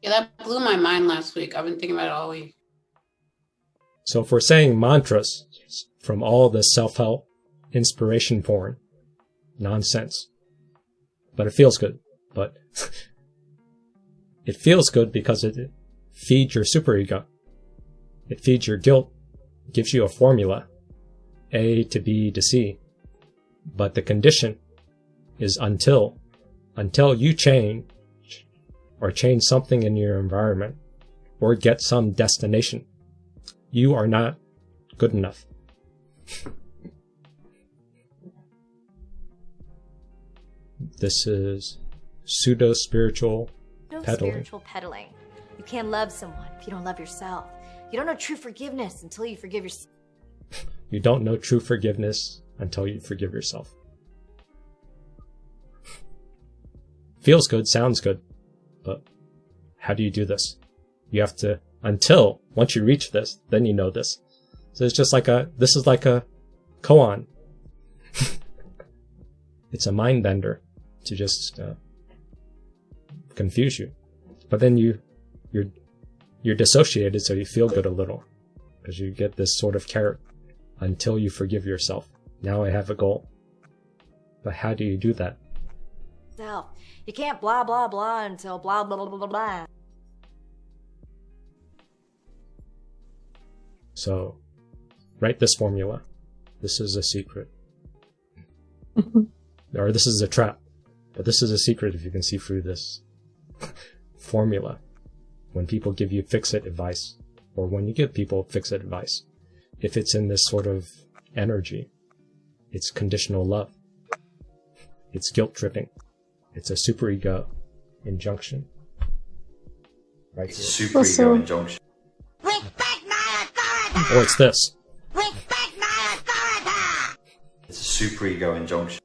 Yeah, that blew my mind last week. I've been thinking about it all week. So if we're saying mantras from all the self-help inspiration porn, nonsense, but it feels good. But it feels good because it feeds your superego. It feeds your guilt, gives you a formula, A to B to C. But the condition is until you change or change something in your environment or get some destination, you are not good enough. This is pseudo-spiritual peddling. Spiritual peddling. You can't love someone if you don't love yourself. You don't know true forgiveness until you forgive yourself. You don't know true forgiveness until you forgive yourself. Feels good, sounds good, but how do you do this? You have to, once you reach this, then you know this. So it's just this is like a koan. It's a mind bender to just confuse you. But then you're dissociated, so you feel good a little because you get this sort of carrot until you forgive yourself. Now I have a goal. But how do you do that? You can't blah, blah, blah until blah, blah, blah, blah, blah. So, write this formula. This is a secret. Or this is a trap. But this is a secret if you can see through this formula. When people give you fix-it advice, or when you give people fix-it advice, if it's in this sort of energy, it's conditional love. It's guilt-tripping. It's a superego injunction. Right? It's a superego injunction. Or it's this. It's a superego injunction.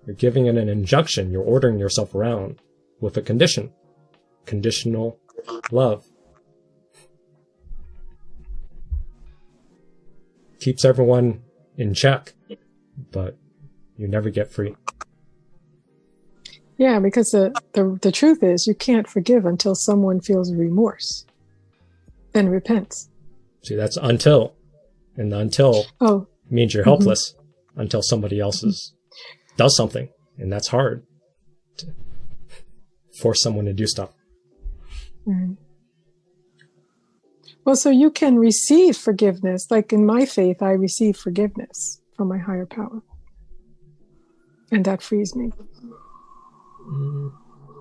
You're giving it an injunction. You're ordering yourself around with a condition. Conditional love. Keeps everyone in check, but you never get free. Yeah, because the truth is you can't forgive until someone feels remorse and repents. See, that's until. And the until means you're helpless until somebody else does something. And that's hard to force someone to do stuff. Mm-hmm. Well, so you can receive forgiveness. Like in my faith, I receive forgiveness from my higher power. And that frees me.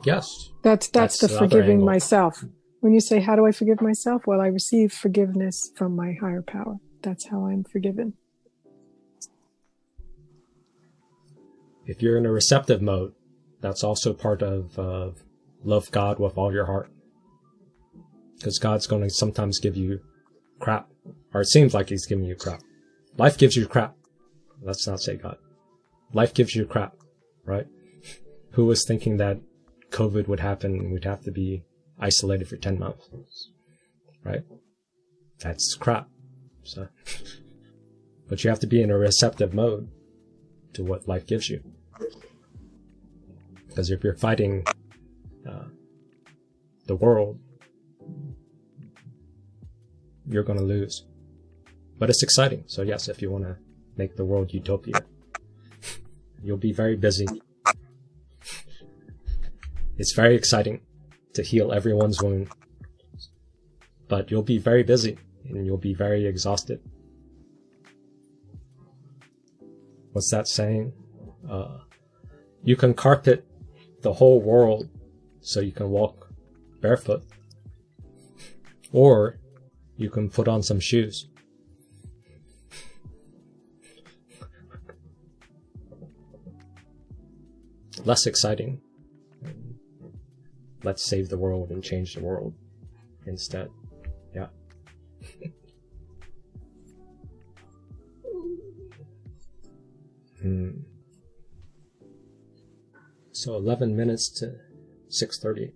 Yes. That's the forgiving myself. When you say, how do I forgive myself? Well, I receive forgiveness from my higher power. That's how I'm forgiven. If you're in a receptive mode, that's also part of love God with all your heart. Because God's going to sometimes give you crap. Or it seems like he's giving you crap. Life gives you crap. Let's not say God. Life gives you crap, right? Who was thinking that COVID would happen and we'd have to be isolated for 10 months, right? That's crap. So, but you have to be in a receptive mode to what life gives you. Because if you're fighting the world, you're going to lose. But it's exciting. So yes, if you want to make the world utopia, you'll be very busy. It's very exciting to heal everyone's wound. But you'll be very busy and you'll be very exhausted. What's that saying? You can carpet the whole world so you can walk barefoot. Or you can put on some shoes. Less exciting. Let's save the world and change the world instead. Yeah. So 11 minutes to 6:30.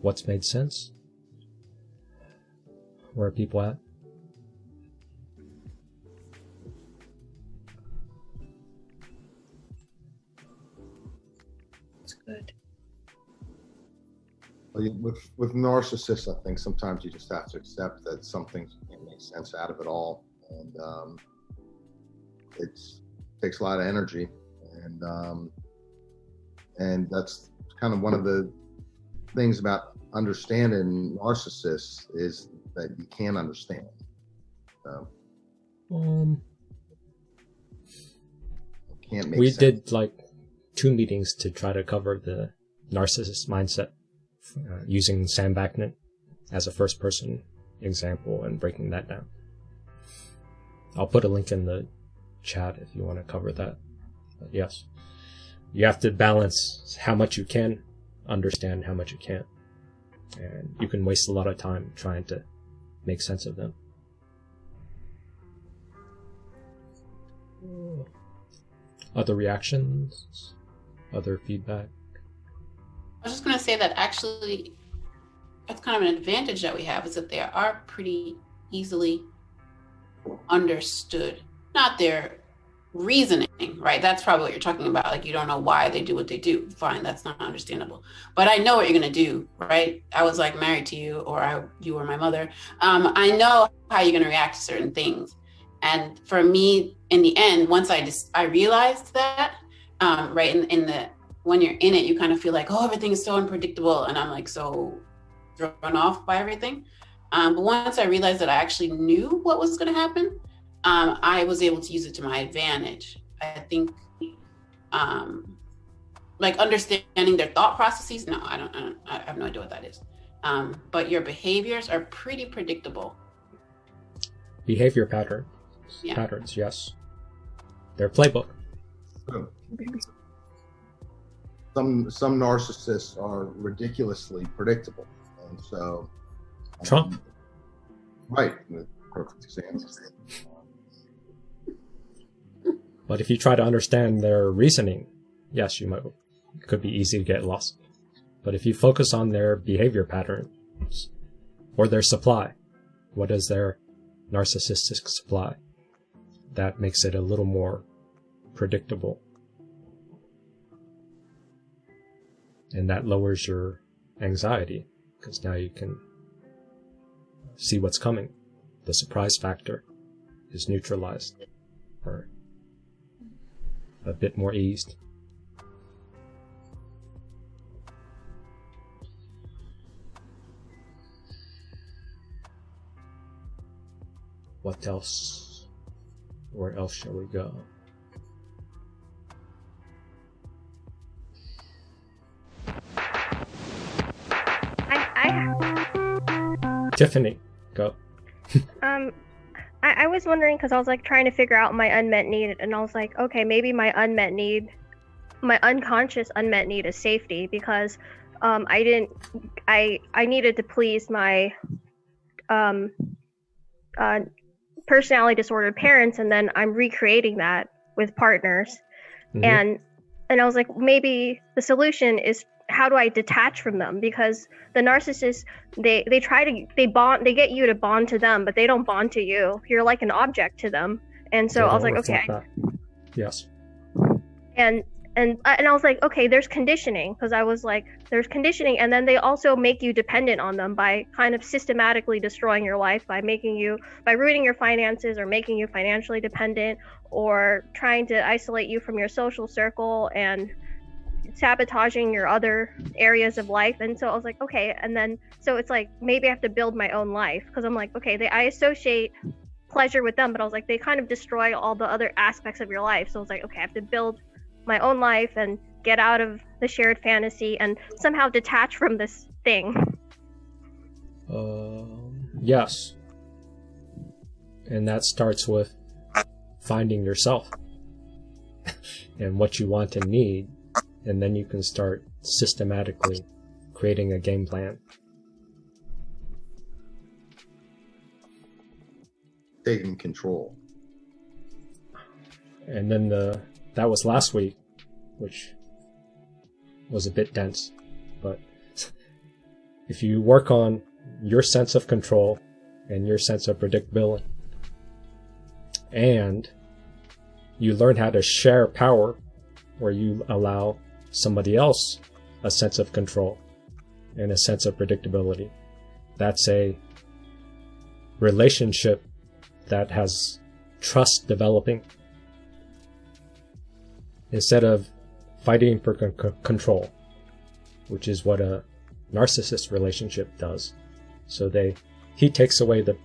What's made sense? Where are people at? That's good. Well, with narcissists, I think sometimes you just have to accept that some things can't make sense out of it all, and it takes a lot of energy, and that's kind of one of the things about understanding narcissists is that you can't understand. Can't make sense. Did like 2 meetings to try to cover the narcissist mindset, using Sam Backman as a first person example and breaking that down. I'll put a link in the chat if you want to cover that. But yes, you have to balance how much you can understand, how much you can't. And you can waste a lot of time trying to make sense of them. Other reactions? Other feedback? I was just going to say that actually that's kind of an advantage that we have, is that they are pretty easily understood. Not their reasoning, right? That's probably what you're talking about. Like, you don't know why they do what they do. Fine, that's not understandable. But I know what you're going to do, right? I was like married to you, or you were my mother. I know how you're going to react to certain things. And for me, in the end, once I realized that, right, when you're in it, you kind of feel like, oh, everything is so unpredictable. And I'm like so thrown off by everything. But once I realized that I actually knew what was going to happen, I was able to use it to my advantage. I think, like understanding their thought processes. No, I have no idea what that is. But your behaviors are pretty predictable. Behavior patterns, yes. Their playbook. Some narcissists are ridiculously predictable, and so Trump. Right, perfect example. But if you try to understand their reasoning, yes, it could be easy to get lost. But if you focus on their behavior patterns or their supply, what is their narcissistic supply? That makes it a little more predictable. And that lowers your anxiety because now you can see what's coming. The surprise factor is neutralized or a bit more eased. What else? Where else shall we go? Tiffany, go. I was wondering because I was like trying to figure out my unmet need, and I was like, okay, maybe my unconscious unmet need is safety because I needed to please my personality disordered parents, and then I'm recreating that with partners, and I was like, maybe the solution is how do I detach from them? Because the narcissists, they get you to bond to them, but they don't bond to you. You're like an object to them. And so I was like, okay. Yes. And I was like, okay, there's conditioning, because I was like, there's conditioning, and then they also make you dependent on them by kind of systematically destroying your life by ruining your finances or making you financially dependent or trying to isolate you from your social circle and sabotaging your other areas of life. And so I was like, okay, and then so it's like maybe I have to build my own life, because I'm like, okay, I associate pleasure with them, but I was like, they kind of destroy all the other aspects of your life. So I was like, okay, I have to build my own life and get out of the shared fantasy and somehow detach from this thing. Yes. And that starts with finding yourself and what you want and need. And then you can start systematically creating a game plan. Taking control. And then that was last week, which was a bit dense. But if you work on your sense of control and your sense of predictability, and you learn how to share power, where you allow somebody else a sense of control and a sense of predictability, that's a relationship that has trust developing. Instead of fighting for control, which is what a narcissist relationship does. So he takes away the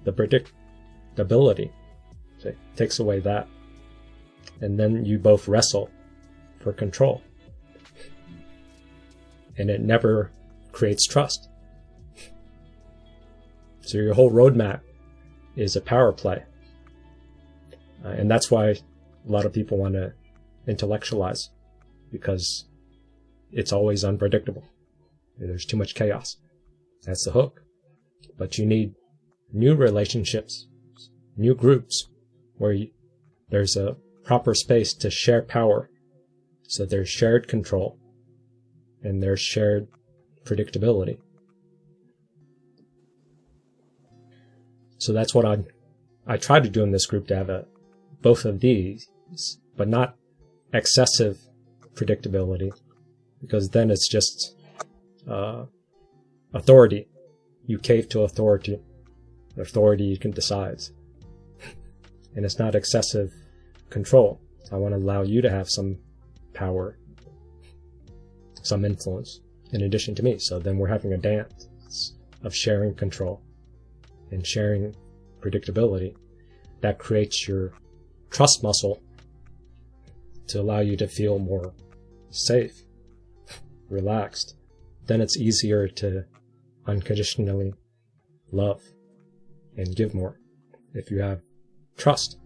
predictability. So he takes away that. And then you both wrestle for control. And it never creates trust. So your whole roadmap is a power play. And that's why a lot of people want to intellectualize, because it's always unpredictable. There's too much chaos. That's the hook. But you need new relationships, new groups, where there's a proper space to share power. So there's shared control and there's shared predictability. So that's what I try to do in this group, to have both of these, but not excessive predictability, because then it's just authority. You cave to authority. Authority you can decide. And it's not excessive control. I want to allow you to have some power, some influence, in addition to me. So then we're having a dance of sharing control and sharing predictability. that creates your trust muscle to allow you to feel more safe, relaxed, then it's easier to unconditionally love and give more if you have trust.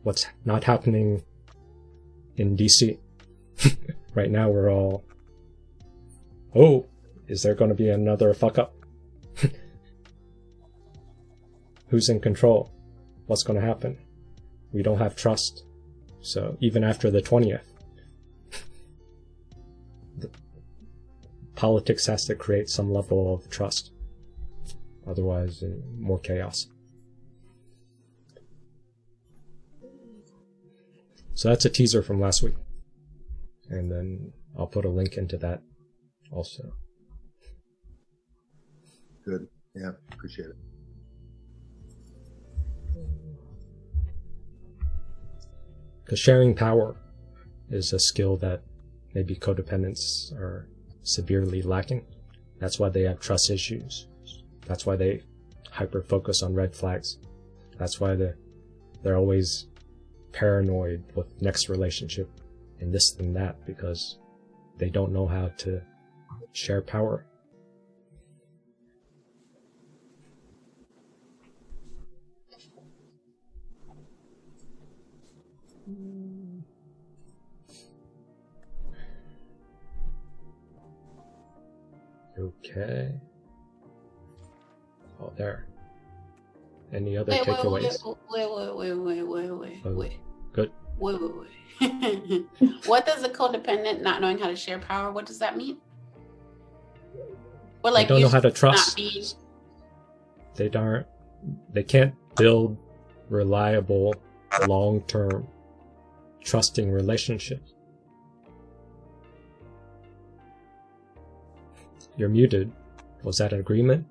What's not happening in DC right now, we're all, oh, is there going to be another fuck up? Who's in control? What's going to happen? We don't have trust. So even after the 20th, politics has to create some level of trust. Otherwise, more chaos. So that's a teaser from last week. And then I'll put a link into that also. Good. Yeah, appreciate it. Because sharing power is a skill that maybe codependents are severely lacking. That's why they have trust issues. That's why they hyper-focus on red flags. That's why they're always paranoid with next relationship and this and that, because they don't know how to share power. Okay. Oh, there. Any other takeaways? Wait. Good. Wait. What does a codependent not knowing how to share power, what does that mean? Or They don't know how to trust. They can't build reliable, long-term, trusting relationships. You're muted. Was that an agreement?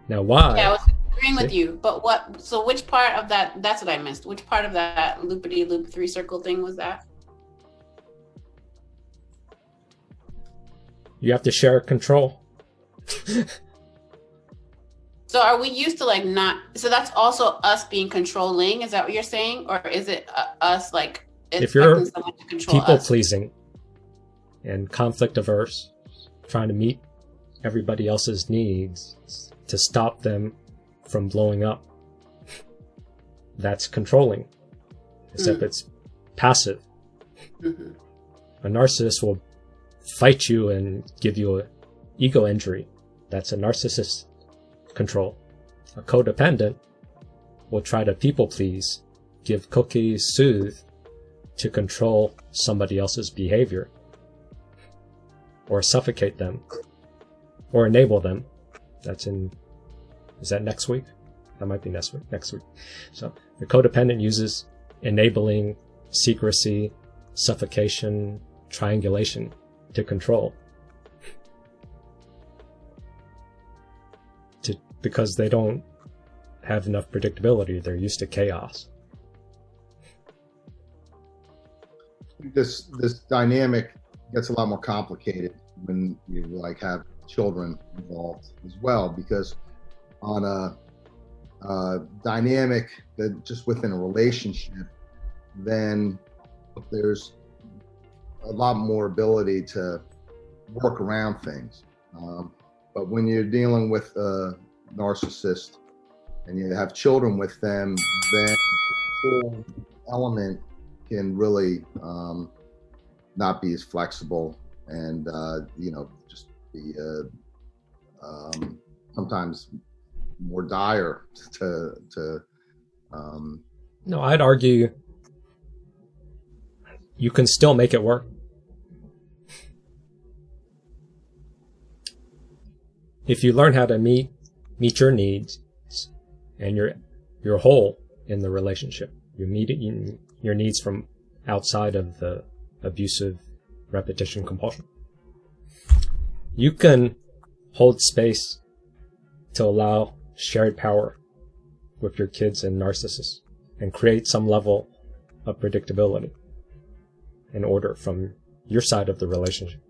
Now why? Yeah, I was agreeing with you, but what? So which part of that? That's what I missed. Which part of that loopity-loop 3-circle thing was that? You have to share control. So are we used to like not? So that's also us being controlling. Is that what you're saying, or is it us like if you're someone to control people us? pleasing and conflict averse, trying to meet everybody else's needs to stop them from blowing up, that's controlling. Except it's passive. Mm-hmm. A narcissist will fight you and give you an ego injury. That's a narcissist control. A codependent will try to people please, give cookies, soothe to control somebody else's behavior, or suffocate them, or enable them. Is that next week? That might be next week. So the codependent uses enabling, secrecy, suffocation, triangulation to control. Because they don't have enough predictability. They're used to chaos. This dynamic gets a lot more complicated when you like have children involved as well, because on a dynamic that just within a relationship, then there's a lot more ability to work around things. But when you're dealing with a narcissist and you have children with them, then the whole element can really not be as flexible and just be sometimes more dire to No, I'd argue you can still make it work. If you learn how to meet your needs and you're whole in the relationship, you meet your needs from outside of the abusive repetition compulsion, you can hold space to allow shared power with your kids and narcissists and create some level of predictability and order from your side of the relationship.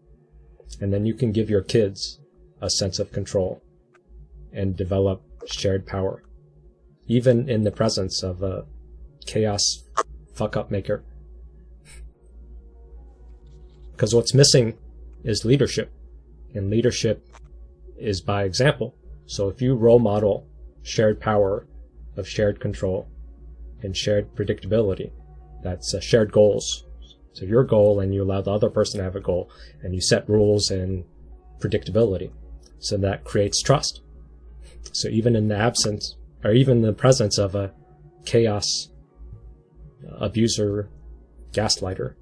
And then you can give your kids a sense of control and develop shared power even in the presence of a chaos fuck-up maker. Because what's missing is leadership, and leadership is by example. So if you role model shared power of shared control and shared predictability, that's shared goals. So your goal, and you allow the other person to have a goal, and you set rules and predictability. So that creates trust. So even in the absence, or even in the presence of a chaos abuser, gaslighter,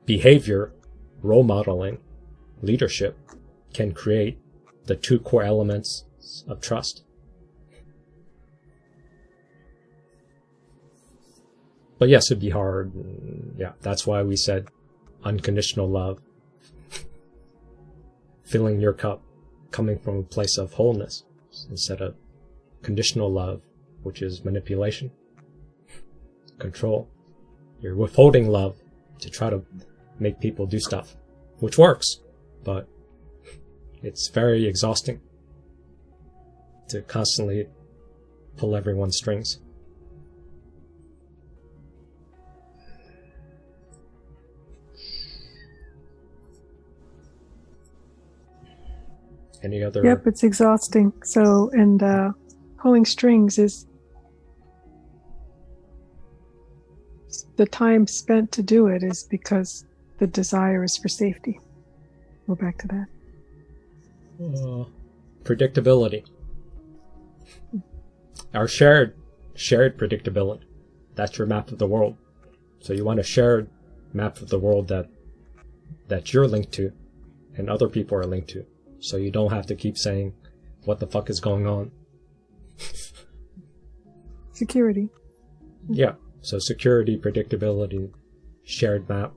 behavior, role modeling, leadership can create the two core elements of trust. But yes, it'd be hard. Yeah, that's why we said unconditional love. Filling your cup, coming from a place of wholeness, instead of conditional love, which is manipulation, control. You're withholding love to try to make people do stuff, which works, but it's very exhausting to constantly pull everyone's strings. Any other? Yep, it's exhausting. So, and pulling strings is the time spent to do it is because the desire is for safety. Go back to that. Predictability. Our shared predictability. That's your map of the world. So you want a shared map of the world that you're linked to and other people are linked to. So you don't have to keep saying, what the fuck is going on? Security. Yeah. So security, predictability, shared map,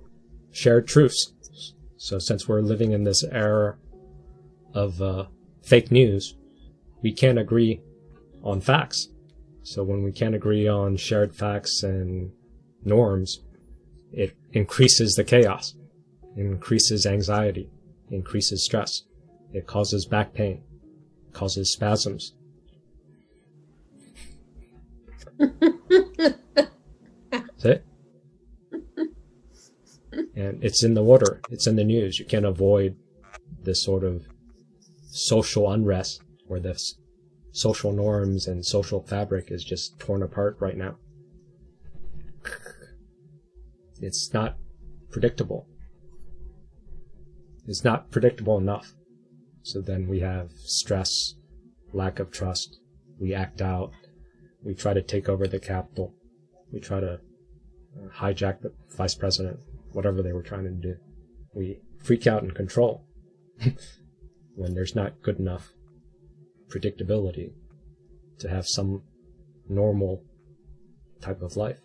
shared truths. So since we're living in this era of fake news, we can't agree on facts. So when we can't agree on shared facts and norms, it increases the chaos, increases anxiety, increases stress. It causes back pain, causes spasms. That's it. And it's in the water. It's in the news. You can't avoid this sort of social unrest where this social norms and social fabric is just torn apart right now. It's not predictable. It's not predictable enough. So then we have stress, lack of trust. We act out. We try to take over the Capitol. We try to hijack the vice president, whatever they were trying to do. We freak out and control when there's not good enough predictability to have some normal type of life.